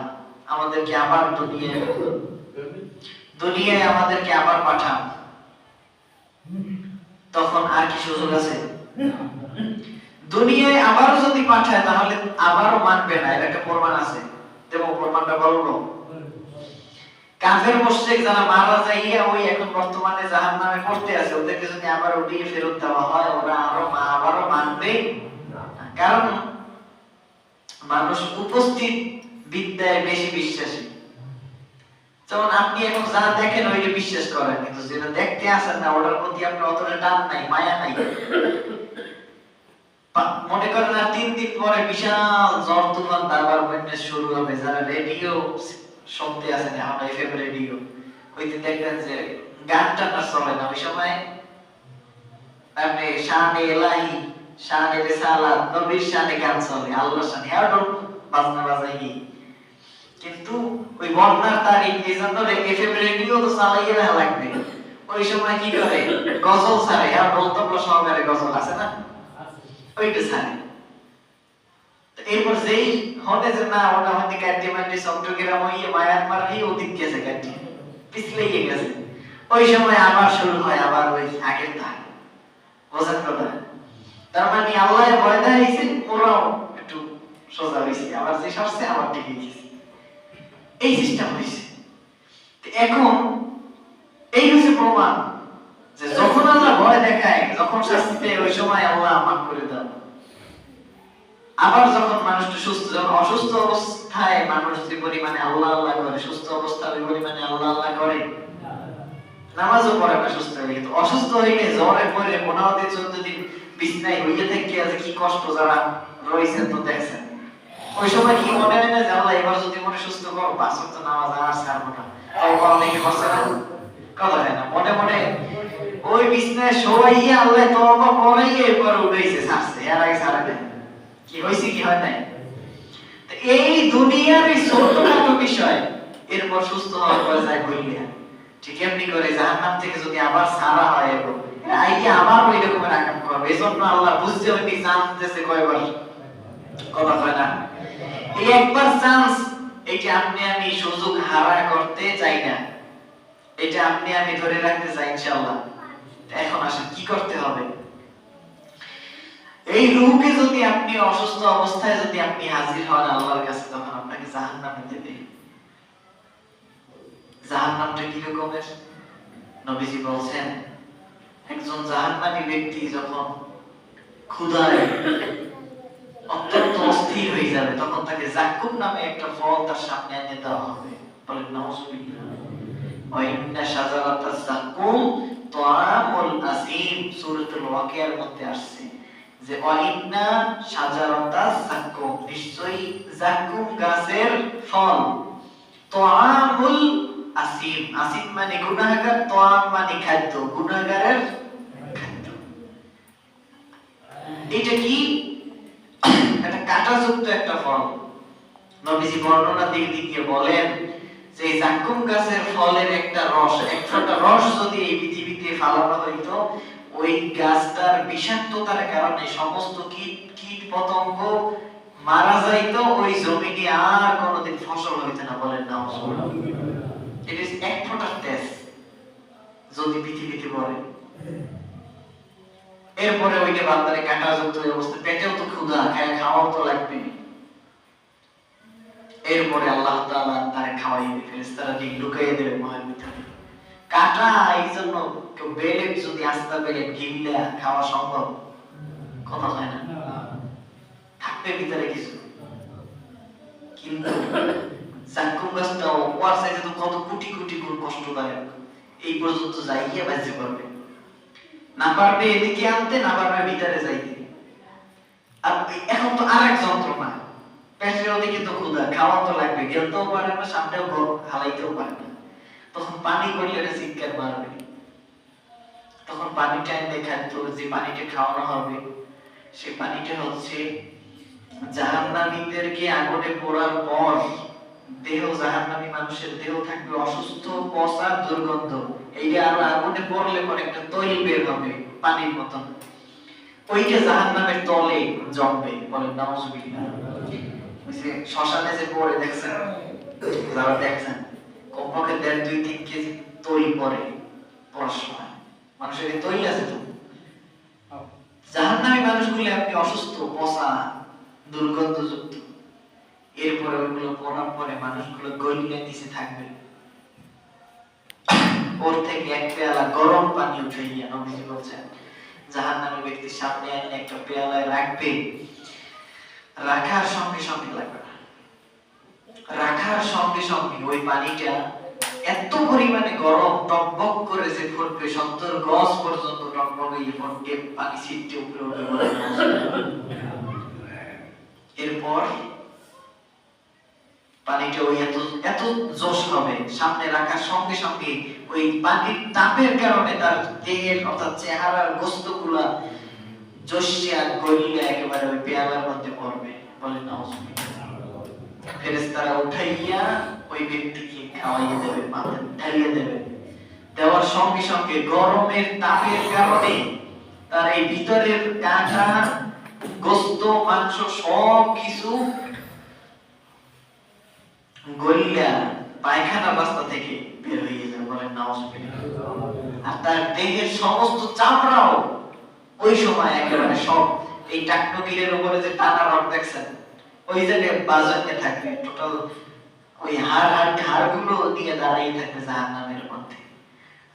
আমাদেরকে আবার দুনিয়ায় আমাদেরকে আবার পাঠান। তখন আর কি সুযোগ আছে? দুনিয়ায় আবার যদি পাঠায় তাহলে আবারও মানবে না, এর একটা প্রমাণ আছে। দেব প্রমাণটা বলবো। কাফের মুশরিক যারা মারা যাইয়া ওই এখন বর্তমানে জাহান্নামে পড়তে আছে, ওদেরকে যদি আবার উঠিয়ে ফেরত দেওয়া হয়, ওরা আবারও মানবে। কারণ মানুষ উপস্থিত বিদ্যায় বেশি বিশ্বাসী। যেমন আপনি এখন যা দেখেন ওইটা বিশ্বাস করেন, কিন্তু যেটা দেখতে আসেন না ওটার প্রতি আপনার অতটা টান নাই, মায়া নাই। মনে করেন আর 3 দিন পরে বিশাল ঝড় তুফান দাবার বন্যা শুরু হবে, যারা রেডিও শুনতে আছেন এখন এফএম রেডিও, হইতে দেখবেন যে গানটা না চলে না ওই সময়, আপনি শানে ইলাহি, শানে রিসালাত, নবীর শানে গান চলে, আল্লাহর শানে হেডফোন বাজনা বাজাই। কিন্তু ওই বন্যার তারিখ এই জন্য এফএম রেডিও তো চালাইয়ে না লাগবে। ওই সময় কি করে গজল ছাড়ে, আর বলতব্য সহকারে গজল আছে না, ওইটা ছাড়ে। এরপর যেই হতে যে না ওটা হতে কাটি মাটি চট্টগ্রাম হইয়ে মায়ানমার হয়ে ওদিক গেছে, কাটি পিছলেই গেছে, ওই সময় আবার শুরু হয়, আবার ওই আগের ধার। বোঝেন কথা? তার মানে আল্লাহ ভয় দেখাইছে, ওরাও একটু সোজা হয়েছে, আবার যে সরছে আবার ঠিক হয়েছে, এই সিস্টেম হয়েছে। এখন এই হচ্ছে প্রমাণ যে যখন আল্লাহ ভয় দেখায়, যখন শাস্তি দেয়, ওই সময় আল্লাহ মাফ করে দেন। আবার যখন মানুষটা সুস্থ, যখন অসুস্থ অবস্থায় মানুষ যে পরিমাণে আল্লাহ আল্লাহ করে, সুস্থ অবস্থায় ওই পরিমাণে আল্লাহ আল্লাহ করে, নামাজও পড়ে না সুস্থ হয়ে। কিন্তু অসুস্থ হইলে জ্বরে পড়ে 15 দিন 14 দিন বিছনায় হইয়ে থেকে আছে, কি কষ্ট যারা রয়েছেন তো দেখছেন। ওই সময় কি মনে হয় না যে আল্লাহ এবার যদি মনে সুস্থ করো 5 ওয়াক্ত নামাজ আর ছাড়বো না, তাও অনেকে করছে না, কথা হয় না, মনে মনে ওই বিছনায় শোয়াইয়া আল্লাহ তওবা করাইয়া এরপর উঠাইছে, ছাড়ছে, এর আগে ছাড়ে না। কি হইছে কি হয় নাই? এই দুনিয়ার এই ছোটখাটো বিষয় এরপর সুস্থ হওয়ার পর যায় কইলিয়া, ঠিক এমনি করে জাহান্নাম থেকে যদি আবার ছাড়া হয়, এবং আইয়া আবার ওই রকমের আকাম করবে। এজন্য আল্লাহ বুঝতে হইনি জানতেছে কয়বার, কথা হয় না। এই একবার চান্স, এটা আপনি আমি সুযোগ হারা করতে চাই না, এটা আপনি আমি ধরে রাখতে চাই ইনশাআল্লাহ। এখন আসেন কি করতে হবে। এই রূহকে যদি আপনি অসুস্থ অবস্থায় যদি আপনি হাজির হন আল্লাহর কাছে, তখন আপনাকে জাহান্নামে দেবে। জাহান্নামটা কি রকমের? নবীজি বলছেন, একজন জাহান্নামী ব্যক্তি যখন ক্ষুধায় অত্যন্ত অস্থির হয়ে যাবে, তখন তাকে জাক্কুম নামে একটা ফল তার সামনে এনে দেওয়া হবে। বলেন নাউজুবিল্লাহ। ওয়া ইন্না শাজারাতাজ জাক্কুম তুআমুল আসিম, সূরাতুল ওয়াকিয়ার মধ্যে আসছে যে ওয়া ইন্না শাজারাতাজ জাক্কুম, নিশ্চয়ই জাক্কুম গাছের ফল, তুআমুল আসিম, আসিম মানে গুনাহগার, তুআম মানে খাদ্য, গুনাহগারের খাদ্য। এটা কি? এটা কাঁটাযুক্ত একটা ফল। নবীজি বর্ণনা দিয়ে বলেন যে জাক্কুম গাছের ফলের একটা রস, এক ফোঁটা রস যদি এই পৃথিবীতে ফেলানো হইতো, ওই গাছটার বিষাক্ততার কারণে সমস্ত কীট পতঙ্গ মারা যাইতো, ওই জমিনে আর কোনোদিন ফসল হইতো না। বলেন না, ইট ইজ এক ফোঁটা তেজ যদি পৃথিবীতে পড়ে, এরপরে ওইটা বান্দারে কাঁটাযুক্ত অবস্থা, পেটেও তো ক্ষুধা, খাওয়াও তো লাগবে। এরপরে আল্লাহ তাআলা তারে খাওয়াইবে, ফেরেশতারা দিয়ে লুকাইয়ে দেবে মহের ভিতরে। কাঁটা, এই জন্য কেউ বেলে যদি আস্তা বেলে গিললে খাওয়া সম্ভব? কথা হয় না, থাকবে ভিতরে কিছু। কিন্তু জাক্কুম গাছটা ওয়ার সাইজে তো কত কোটি কোটি গুণ কষ্টদায়ক, এই পর্যন্ত যাইয়া বাঁচতে পারবে না, পারবে এদিকে আনতে, না পারবে ভিতরে যাইতে। আর এখন তো আরেক যন্ত্রণা, পেটের ওদিকে তো ক্ষুধা, খাওয়া তো লাগবে, গেলতেও পারে না, সামনেও হালাইতেও পারে না। তখন পানি করলে এটা চিৎকার মারবে। তখন পানিটা এনে খাদ্য, যে পানিটা খাওয়ানো হবে সেই পানিটা হচ্ছে জাহান্নামীদেরকে আগুনে পোড়ার পর দেহ, জাহান্নামী মানুষের দেহ থাকবে অসুস্থ, পচা, দুর্গন্ধ। এইটা আরো আগুনে পড়লে পরে একটা তৈল বের হবে পানির মতন, ওইটা জাহান্নামের তলে জমবে। বলেন নাউজুবিল্লাহ। শ্মশানে যে পড়ে দেখছেন, যারা দেখছেন কমপক্ষে 1.5-2-3 কেজি তৈল পড়ে পড়ার সময়, মানুষের তৈল আছে তো। জাহান্নামী মানুষগুলো আপনি অসুস্থ, পচা, দুর্গন্ধযুক্ত, এরপরে ওইগুলো পড়ার পরে মানুষগুলো গলিয়ে নিচে থাকবে, ওর থেকে এক পেয়ালা গরম পানি উঠাইয়া নবীজি বলছেন জাহান্নামী ব্যক্তির সামনে এনে একটা পেয়ালায় রাখবে, রাখার সঙ্গে সঙ্গে লাগবে না, রাখার সঙ্গে সঙ্গে ওই পানিটা এত পরিমাণে গরম, টকবক করে যে ফুটবে, 70 গজ পর্যন্ত টকবক এই ফুটবে, পানি ছিটকে উপরে উঠবে। এরপর পানিটা ওই এত জোশ হবে, সামনে রাখার সঙ্গে সঙ্গে ওই পানির তাপের কারণে তার দেহের অর্থাৎ চেহারার গোস্তগুলা জোশিয়া গলিয়া একেবারে ওই পেয়ালার মধ্যে পড়বে। বলেন নাউজুবিল্লাহ। ফেরেশতারা উঠাইয়া ওই ব্যক্তিকে খাওয়াইয়ে দেবে, মাথায় ঢালিয়ে দেবে। দেওয়ার সঙ্গে সঙ্গে গরমের তাপের কারণে তার এই ভিতরের কাঁটা, গোস্ত, মাংস সব কিছু গলিয়া পায়খানা রাস্তা থেকে বের হয়ে যাবে। বলেন নাউজুবিল্লাহ। আর তার দেহের সমস্ত চামড়াও ওই সময় একেবারে সব, এই টাকনুকিরের উপরে যে টানা রড দেখছেন, ওই জায়গায় বাজাতে থাকবে, টোটাল ওই হাড়গুলো দিয়ে দাঁড়িয়ে থাকবে জাহান্নামের মধ্যে।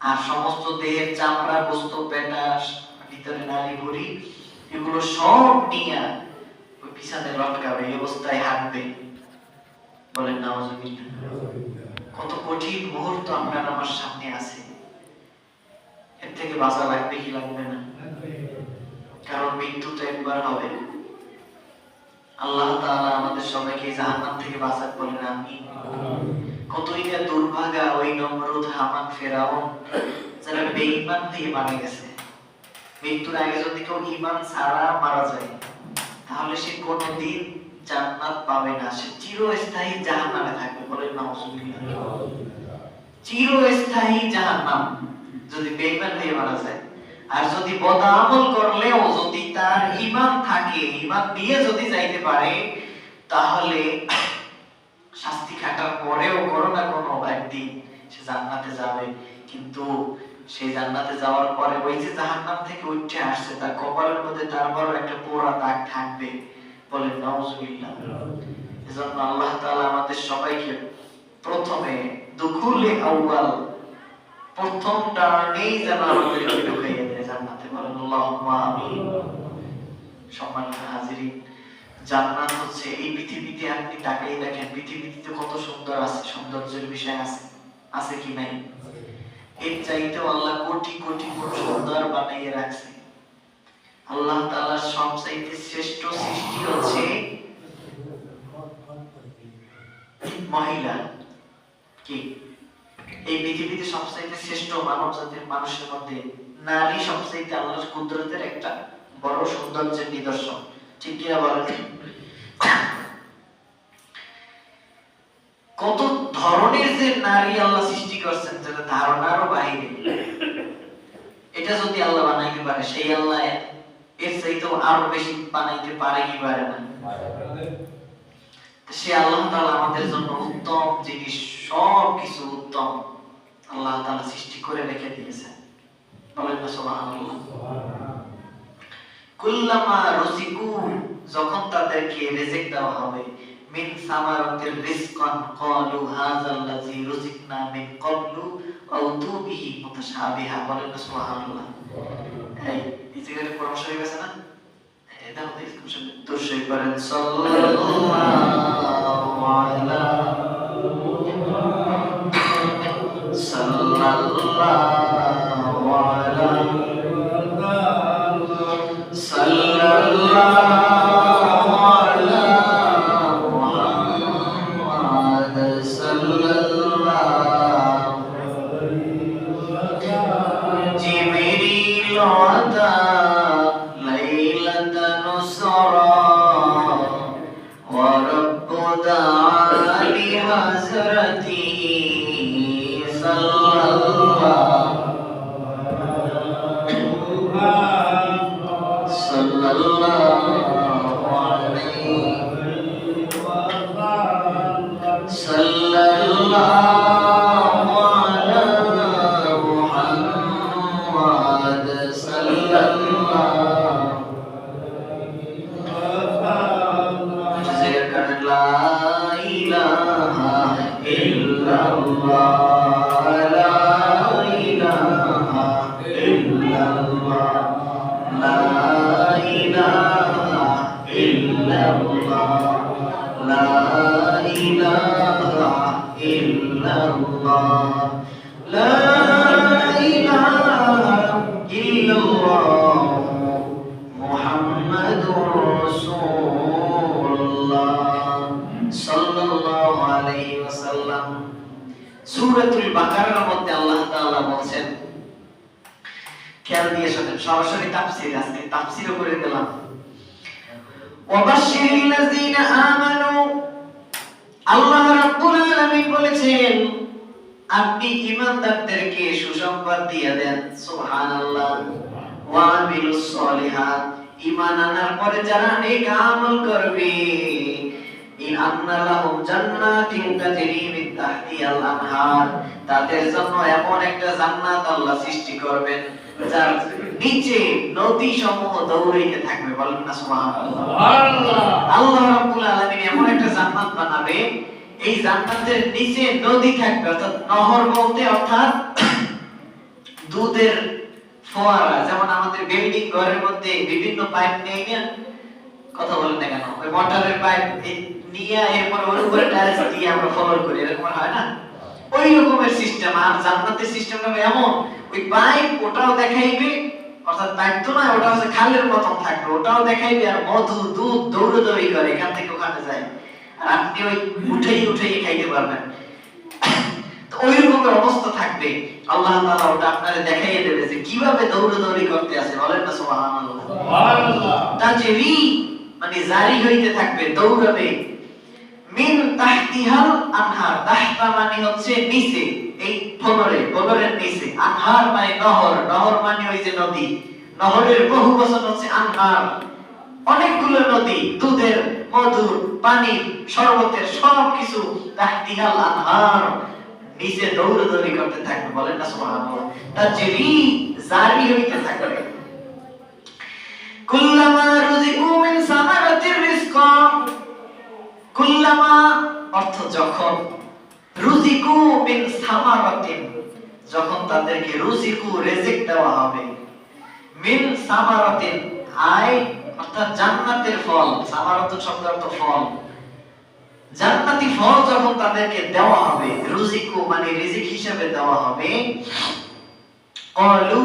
আর সমস্ত দেহের চামড়া, গোস্ত, পেটা, ভিতরে নালী ভুঁড়ি, এগুলো সব নিয়ে ওই পিছনে লটকাবে, এই অবস্থায় হাঁটবে। বলেন নাউজুবিল্লাহ। কত কঠিন মুহূর্ত আপনার আমার সামনে আছে, এর থেকে বাঁচা লাগবে কি লাগবে না? কারণ মৃত্যু তো একবার হবে। আল্লাহ তাআলা আমাদের সবাইকে জাহান্নাম থেকে বাঁচাক। বলেন আমিন। কতই না দুর্ভাগা ওই নমরুদ, হামান, ফেরাউন, যারা বেঈমান হয়ে মারা গেছে। মৃত্যুর আগে যদি কেউ ঈমান ছাড়া মারা যায়, তাহলে সে কোনোদিন জান্নাত পাবে না, সে চিরস্থায়ী জাহান্নামে থাকবে। বলেন নাউজুবিল্লাহ। চিরস্থায়ী জাহান্নাম যদি বেঈমান হয়ে মারা যায়। আর যদি বদআমল করলেও যদি তার ঈমান থাকে, ঈমান দিয়ে যদি যাইতে পারে, তাহলে শাস্তি কাটার পরেও কোনো না কোনো একদিন সে জান্নাতে যাবে। কিন্তু সেই জান্নাতে যাওয়ার পরে ওই যে জাহান্নাম থেকে উঠে আসছে তার কপালের মধ্যে তারপর একটা পোড়া দাগ থাকবে, বলে নাউজুবিল্লাহ। এজন্য আল্লাহ তাআলা আমাদের সবাইকে প্রথমে দুখুলে আউয়াল, প্রথম টার্নেই যেন আমাদেরকে ঢুকাইয়ে দেয় জান্নাতে, বলেন আল্লাহুম্মা আমিন। সম্মানিত হাজিরিন, জান্নাত হচ্ছে এই পৃথিবীতে আপনি তাকাই দেখেন পৃথিবীতে কত সুন্দর আছে, সৌন্দর্যের বিষয় আছে, আছে কি নাই? এর চাইতেও আল্লাহ কোটি কোটি গুণ সুন্দর বানাইয়ে রাখছে। আল্লাহ তাআলার সবচাইতে শ্রেষ্ঠ সৃষ্টি হচ্ছে মহিলা। কি এই পৃথিবীতে সবচাইতে শ্রেষ্ঠ মানব জাতির মানুষের মধ্যে নারী সবচাইতে আল্লাহর কুদরতের একটা বড় সৌন্দর্যের নিদর্শন, ঠিক কিনা বলেন? কত ধরনের যে নারী আল্লাহ সৃষ্টি করছেন যেটা ধারণারও বাহিরে। এটা যদি আল্লাহ বানাইতে পারে, সেই আল্লাহ এর চাইতেও আরো বেশি বানাইতে পারে কি পারে না? সে আল্লাহ তাআলা আমাদের জন্য উত্তম জিনিস, সব কিছু উত্তম আল্লাহ তাআলা সৃষ্টি করে রেখে দিয়েছেন, বলেন না সুবহানাল্লাহ। কুল্লামা রুজিকু, যখন তাদেরকে রিজিক দেওয়া হবে, মিন সামারাতির রিজকান ক্বালু হাযাল্লাযী রুজিকনা মিন ক্বাবলু ওয়া উতু বিহি মুতাশাবিহা, বলেন না সুবহানাল্লাহ। এই ইজিগারে পরামর্শ হয়ে গেছে না? এটা হতে স্কুশন দর্শক করেন সাল্লাল্লাহু আলা সাল্লাল্লাহু আলা সাল্লাল্লাহু আলা মুহাম্মাদ সাল্লাল্লাহু জিবরিল আতা লাইলাতান সরা ওয়া রাব্বু দাআলি হাজরাতি সাল্লাল্লাহু সূরাতুল বাকারার মধ্যে আল্লাহ তাআলা বলেন, খেয়াল দিয়ে শুনেন, সরাসরি তাফসীর, আজকে তাফসীরও করে দিলাম। ওয়াবাশশিরিল লাযিনা আমানু, আল্লাহ রাব্বুল আলামিন বলেছেন আপনি ঈমানদারদেরকে সুসংবাদ দিয়ে দেন, সুবহানাল্লাহ। ওয়া আমিলুস সলিহাত, ঈমান আনার পরে যারা নেক আমল করবে, ইন্না লাহুম জান্নাতিন তাজরি মিন তাহতিহাল আনহার, তাদের জন্য এমন একটা জান্নাত আল্লাহ সৃষ্টি করবেন যার নিচে নদী সমূহ দৌড়াইতে থাকবে, বলেন না সুবহানাল্লাহ। সুবহানাল্লাহ। আল্লাহ রাব্বুল আলামিন এমন একটা জান্নাত বানাবে, এই জান্নাতের নিচে নদী থাকবে, অর্থাৎ নহর বলতে অর্থাৎ দুধের ফোয়ারা, যেমন আমাদের বিল্ডিং ঘরের মধ্যে বিভিন্ন পাইপ নিয়ে কথা বলেন না কেন, ওই মোটরের পাইপ নিয়ে এরপর ওর উপরে টাইলস দিয়ে আমরা ফলো করি, এরকম হয় না? ওই রকমের সিস্টেম। আর জান্নাতের সিস্টেমটা এমন, ওই পাইপ ওটাও দেখাইবে, অর্থাৎ পাইপ তো না, ওটা হচ্ছে খালের মতন থাকবে, ওটাও দেখাইবে, আর মধু দুধ দৌড়াদৌড়ি করে এখান থেকে ওখানে যায়, আর আপনি ওই উঠেই খাইতে পারবেন। তো ওই রকমের অবস্থা থাকবে, আল্লাহ তাআলা ওটা আপনারে দেখাইয়ে দেবে যে কিভাবে দৌড়াদৌড়ি করতে আছে, বলেন না সুবহানাল্লাহ। সুবহানাল্লাহ। তাজরি মানে জারি হইতে থাকবে, দৌড়াবে। মিন তাহতিহাল আনহার, তাহতা মানে হচ্ছে নিচে, এই ফলরের নিচে, আনহার মানে নহর, নহর মানে ওই যে নদী, নহরের বহু বচন হচ্ছে আনহার, অনেকগুলো নদী, দুধের, মধুর, পানির, শরবতের সবকিছু, তাহতিহাল আনহার, নিচে দৌড়াদৌড়ি করতে থাকবে, বলেন না সুবহানাল্লাহ। তাজরি জারি হইতে থাকবে। কুল্লামা রুজিকু মিন সামারাতির রিজকা, কুল্লামা অর্থ যখন, রুজিকু মিন সামারাতিন যখন তাদেরকে রুজিকু রিজিক দেওয়া হবে, মিন সামারাতিন আয় অর্থাৎ জান্নাতের ফল, সামারাতুন শব্দের অর্থ ফল, জান্নাতি ফল যখন তাদেরকে দেওয়া হবে, রুজিকু মানে রিজিক হিসেবে দেওয়া হবে, ক্বালু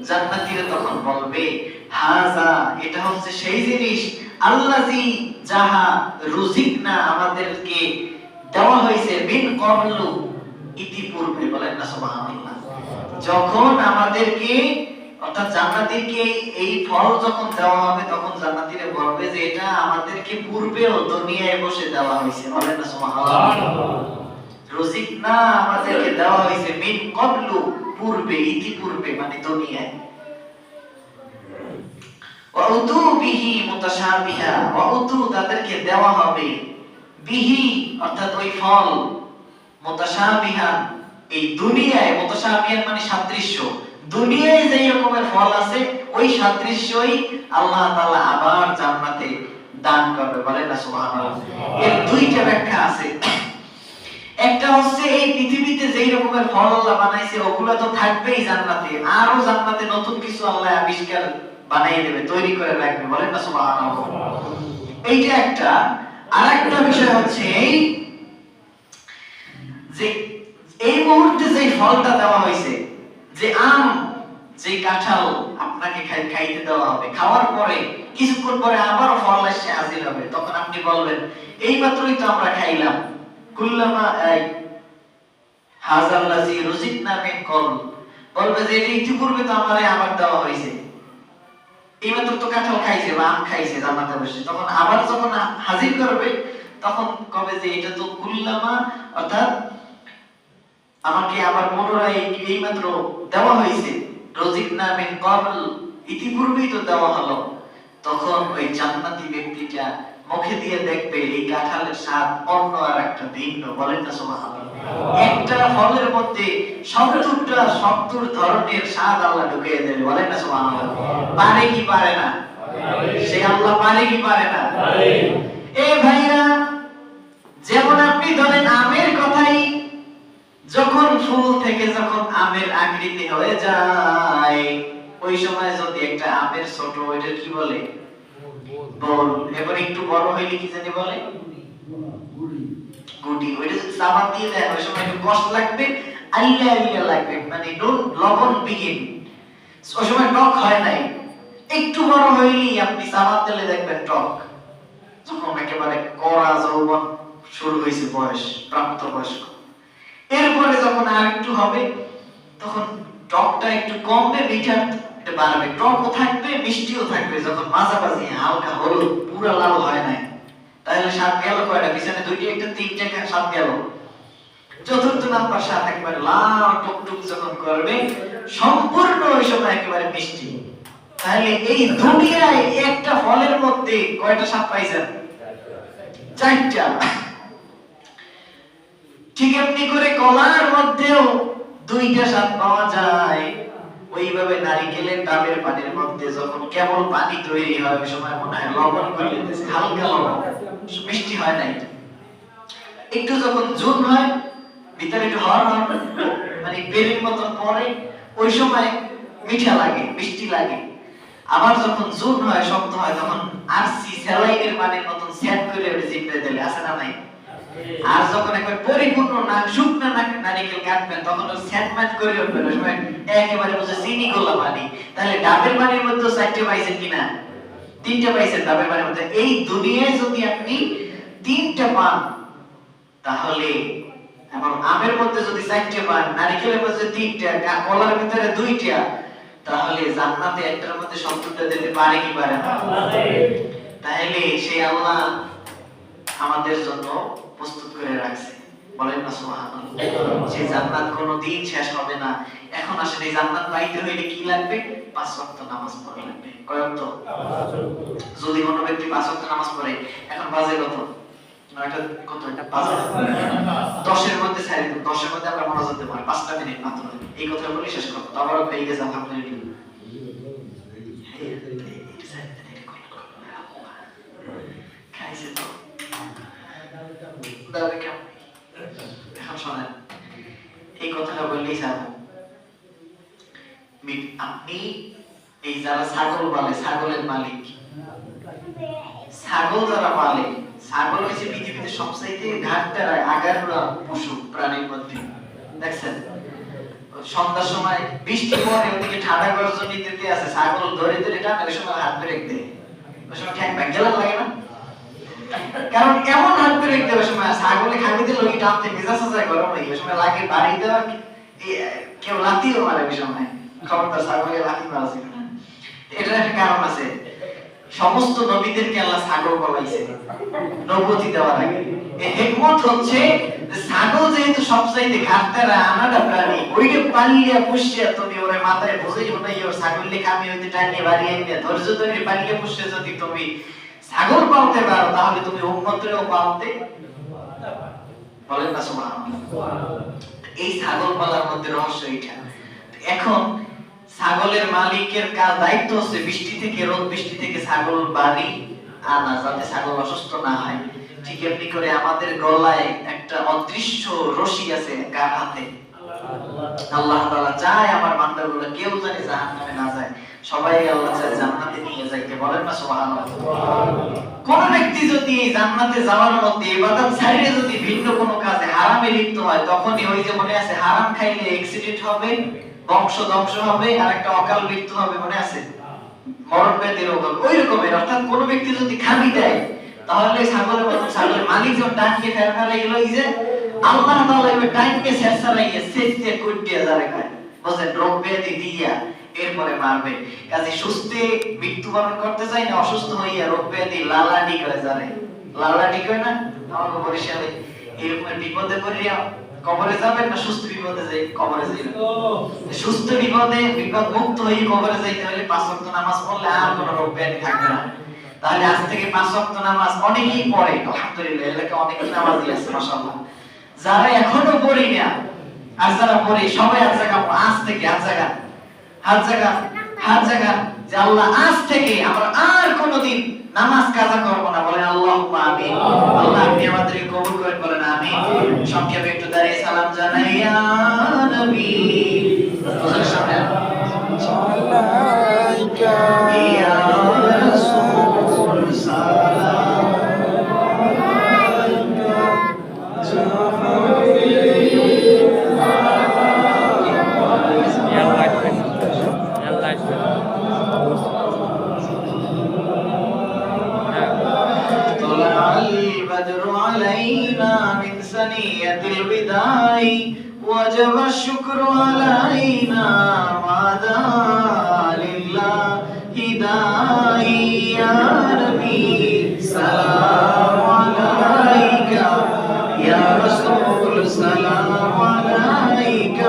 জান্নাতীরা তখন বলবে হাযা এটা হচ্ছে সেই জিনিস, আল্লাযী যাহা রুজিকনা আমাদেরকে দেওয়া হয়েছে, মিন ক্বাবলু ইতিপূর্বে, বলেন না সুবহানাল্লাহ। যখন আমাদেরকে অর্থাৎ জান্নাতীকে এই ফল যখন দেওয়া হবে তখন জান্নাতীরা বলবে যে এটা আমাদেরকে পূর্বেও দুনিয়ায় বসে দেওয়া হয়েছে, বলেন না সুবহানাল্লাহ। রুজিক না আমাদেরকে দেওয়া হয়েছে মিন ক্বাবলু পূর্বে, ইতিপূর্বে মানে দুনিয়ায়। ওয়া উতু বিহি মুতাশাবিহা, ওয়া উতু তাদেরকে দেওয়া হবে, বিহি অর্থাৎ ওই ফল, মুতাশাবিহা এই দুনিয়ায়, মুতাশাবিহান মানে সাদৃশ্য, দুনিয়ায় যেই রকমের ফল আছে ওই সাদৃশ্যই আল্লাহ তাআলা আবার জান্নাতে দান করবে, বলেন না সুবহানাল্লাহ। এর দুইটা ব্যাখ্যা আছে। একটা হচ্ছে এই পৃথিবীতে যেই রকমের ফল আল্লাহ বানাইছে ওগুলো তো থাকবেই জান্নাতে, আরো জান্নাতে নতুন কিছু আল্লাহ আবিষ্কার বানাই দেবে, তৈরি করে রাখবে, বলেন না সুবহানাল্লাহ। এইটা একটা। আরেকটা বিষয় হচ্ছে এই যে এই মুহূর্তে যে ফলটা দেওয়া হয়েছে, যে আম, যে কাঁঠাল আপনাকে খাইতে দেওয়া হবে, খাওয়ার পরে কিছুক্ষণ পরে আবার ফল এসে হাজির হবে, তখন আপনি বলবেন এই মাত্রই তো আমরা খাইলাম, কুল্লামা হাযাল্লাযী রুজিকনা মিন ক্বাবল, বলবে যে এটা ইতিপূর্বে তো আমারে আবার দেওয়া হয়েছে, এই মাত্র তো কাঁঠাল খাইছে বা আম খাইছে জান্নাতে বসে, তখন আবার যখন হাজির করবে তখন কবে যে এটা তো কুল্লামা অর্থাৎ আমাকে আবার পুনরায় এই মাত্র দেওয়া হয়েছে, রুজিকনা মিন ক্বাবল ইতিপূর্বেই তো দেওয়া হলো, তখন ওই জান্নাতি ব্যক্তিটা মুখে দিয়ে দেখবে এই কাঁঠালের স্বাদ অন্য আর একটা ভিন্ন, বলেন না সুবহানাল্লাহ। একটা ফলের মধ্যে 70 ধরনের স্বাদ আল্লাহ ঢুকিয়ে দেবে, বলেন না সুবহানাল্লাহ। পারে কি পারে না? সে আল্লাহ পারে কি পারে না? এ ভাইরা, যেমন আপনি ধরেন আমের কথাই, যখন ফুল থেকে যখন আমের আকৃতি হয়ে যায় ওই সময় যদি একটা আমের ছোট, ওইটা কি বলে? বল। এবার একটু বড় হইলে কি জানি বলে? গুটি। ওইটা যদি চাপা দিয়ে দেয় ওই সময় একটু কষ্ট লাগবে, আলিয়া আলিয়া লাগবে, মানে লবণ বিহীন, ওই সময় টক হয় নাই। একটু বড় হইলেই আপনি চাপা দিলে দেখবেন টক। যখন একেবারে কড়া যৌবন শুরু হয়েছে, বয়স প্রাপ্তবয়স্ক, এরপরে যখন আর একটু হবে তখন টকটা একটু কমবে, মিঠা এটা বাড়বে, টকও থাকবে মিষ্টিও থাকবে, যখন মাঝামাঝি হালকা হলুদ, পুরো লাল হয় নাই, তাহলে স্বাদ গেল কয়টা? পিছনে দুইটা, একটা তিনটা স্বাদ গেল। চতুর্থ নাম্বার স্বাদ একেবারে লাল টকটক যখন করবে, সম্পূর্ণ ওই সময় একেবারে মিষ্টি। তাহলে এই দুনিয়ায় একটা ফলের মধ্যে কয়টা স্বাদ পাইছেন? 4টা। ঠিক এমনি করে কলার মধ্যেও 2টা স্বাদ পাওয়া যায়। ওইভাবে নারকেলের ডাবের পানির মধ্যে যখন কেবল পানি তৈরি হয় ওই সময় মনে হয় লবণ করে দিতেছে, হালকা লবণ, মিষ্টি হয় নাই। একটু যখন জুন হয়, ভিতরে একটু হর হর মানে বেরির মতন পরে, ওই সময় মিঠা লাগে, মিষ্টি লাগে। আবার যখন জুন হয়, শক্ত হয়, তখন আরসি স্যালাইনের পানির মতন সেট করে ওটা জিভে দিলে, আছে না নাই? আর যখন একবার পরিপূর্ণ না শুকনা নারকেল কাটবেন তখন ওই সেটমেন্ট করে উঠবেন, ওই সময় একেবারে বুঝে চিনি গোলা পানি। তাহলে ডাবের পানির মধ্যে 4টে পাইছেন কিনা? 3টে পাইছেন ডাবের পানির মধ্যে। এই দুনিয়ায় যদি আপনি 3টে পান তাহলে, এবং আমের মধ্যে যদি 4টে পান, নারকেলের মধ্যে 3টা, কলার ভিতরে 2টা, তাহলে জান্নাতে একটার মধ্যে 70টা দিতে পারে কি পারে না? তাহলে সেই আল্লাহ আমাদের জন্য প্রস্তুত করে রাখছে, বলেন না সুবহানাল্লাহ। সেই জান্নাত কোনোদিন শেষ হবে না। এখন আসলে এই জান্নাত পাইতে হইলে কি লাগবে? 5 ওয়াক্ত নামাজ পড়া লাগবে। কয় ওয়াক্ত? যদি কোনো ব্যক্তি 5 ওয়াক্ত নামাজ পড়ে, এখন বাজে কত? একটা কত 10-এর মধ্যে ছাড়ি দেব, 10-এর মধ্যে আমরা মনোযোগ দেব, 5টা মিনিট মাত্র। এই কথা বলে শেষ করব। তারপর হয়ে গেছে আলহামদুলিল্লাহ। খাইছে তো দাদা কেমন? এখন শোনেন, এই কথাটা বললেই ছাড়বো। আপনি এই যারা ছাগল পালে, ছাগলের মালিক, ছাগল যারা পালে, ছাগল হচ্ছে পৃথিবীতে সবচাইতে ঘাটতারা আগারুরা পশু প্রাণীর মধ্যে। দেখছেন সন্ধ্যার সময় বৃষ্টি পরে ওদিকে ঠাডা গর্জনি দিতে আছে, ছাগল ধরে ধরে টানে, ওই সময় হাত ব্রেক দেয়, ওই সময় ঠ্যাং ব্যাঙ্গেলা লাগে না? কারণ এমন হাত ব্রেক দেয় ওই সময়, ছাগলে খাবিতে লোক টানতে মেজাজ আছে গরম হয়ে, ওই সময় লাগে বাড়ি দেওয়া, কেউ লাথিও মারে ওই সময়। খবরদার ছাগলে লাথি মারা ছিল না। এটার একটা কারণ আছে, সমস্ত নবীদেরকে আল্লাহ ছাগল বলাইছে নবুয়তি দেওয়ার আগে। এই হিকমত হচ্ছে ছাগল যেহেতু সবচাইতে ঘাটতারা আনাটা প্রাণী, ওইটা পালিয়া পুষিয়া তুমি ওরে মাথায় বোঝাই হনাই ওর ছাগলকে কামি হইতে টানিয়ে বাড়িয়ে এনে ধৈর্য ধরে পালিয়া পুষে যদি তুমি ছাগল পালতে পারো, তাহলে তুমি উম্মতরেও পালতে বলেন না সুবহানাল্লাহ। এই ছাগল পালার মধ্যে রহস্য এইটা। এখন ছাগলের মালিকের কাজ দায়িত্ব হচ্ছে বৃষ্টি থেকে, রোদ বৃষ্টি থেকে ছাগল বাড়ি আনা, যাতে ছাগল অসুস্থ না হয়। ঠিক এমনি করে আমাদের গলায় একটা অদৃশ্য রশি আছে কার হাতে? আল্লাহ তাআলা চায় আমার বান্দাগুলো কেউ জানি জাহান্নামে না যায়, সবাই আল্লাহ চায় জান্নাতে নিয়ে যাইতে। বলেন না সুবহানাল্লাহ। কোন ব্যক্তি যদি জান্নাতে যাওয়ার মধ্যে ইবাদত ছাড়িয়ে যদি ভিন্ন কোনো কাজে হারামে লিপ্ত হয়, তখনই ওই যে মনে আছে হারাম খাইলে অ্যাক্সিডেন্ট হবে, বংশ ধ্বংস হবে, আর একটা অকাল মৃত্যু হবে, মনে আছে? মরণ ব্যাধি রোগ হবে। ওই রকমের অর্থাৎ কোন ব্যক্তি যদি খাবি দেয়, তাহলে ছাগলের মতো ছাগলের মালিক যখন ডাকিয়ে ফেলা গেল, এই যে আল্লাহ তাআলা এই টাইমকে শেষারাইয়ে সেচতে কুটিয়ে যারে খায়, বুঝেন, রোগ ব্যাধি দিয়া এরপরে মারবে। কাজে সুস্থে মৃত্যুবরণ করতে চাই না, অসুস্থ হইয়া রোগ ব্যাধি লালাডি করে যারে, লালাডি করে না আমাকে বরিশালে, এরকম বিপদে পড়িয়া কবরে যাবেন না সুস্থ বিপদে যাই কবরে যাইবেন? সুস্থ বিপদে বিপদ মুক্ত হয়ে কবরে যাইতে হলে 5 ওয়াক্ত নামাজ পড়লে আর কোনো রোগ ব্যাধি থাকবে না। তাহলে আজ থেকে 5 ওয়াক্ত নামাজ অনেকেই পড়ে, আলহামদুলিল্লাহ, এলাকা অনেক নামাজি আছে মাশাআল্লাহ। যারা এখনো পড়ি না আর যারা পড়ে সবাই আজ জায়গা, আজ থেকে আজ জায়গা, হাত জায়গা, হাত জায়গা, যে আল্লাহ আজ থেকে আমরা আর কোনোদিন নামাজ কাজা করব না। বলেন আল্লাহুম্মা আমিন। আল্লাহ আপনি আমাদেরকে কবুল করেন, বলেন আমিন। সংক্ষেপে একটু দাঁড়িয়ে সালাম জানাই, ইয়া নবী ওদের সামনে আলাইকা ইয়া রাসূল সালাম আলাইকা البدر علينا من ثنية الوداع وجب الشكر علينا ما دعا لله داعي يا نبي سلام عليك يا رسول سلام عليك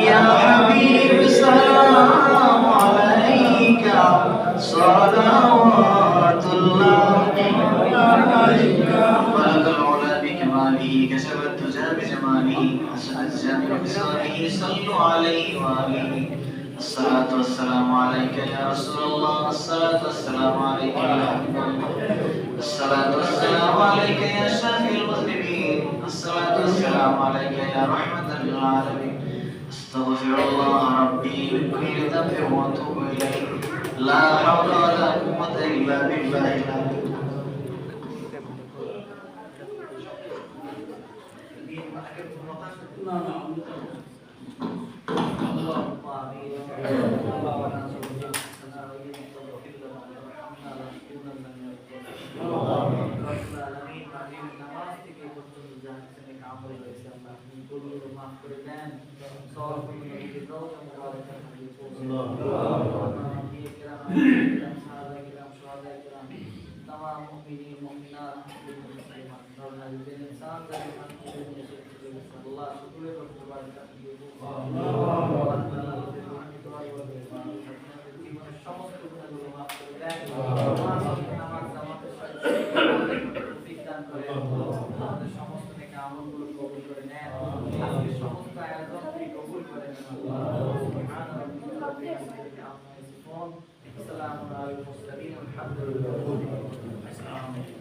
يا حبيب سلام عليك صلوات الله بلغ العلا بكماله كسب الدجى بجماله حسن الجامع بصالحه صلوا عليه وآله الصلاة والسلام عليك يا رسول الله الصلاة والسلام عليك يا حبيب الله الصلاة والسلام عليك يا شافي المذنبين الصلاة والسلام عليك يا رحمة للعالمين استغفر الله ربي من كل ذنب واتوب إليه لا حول ولا قوة إلا بالله العلي سبحان ربك رب العزة عما يصفون وسلام على المرسلين والحمد لله.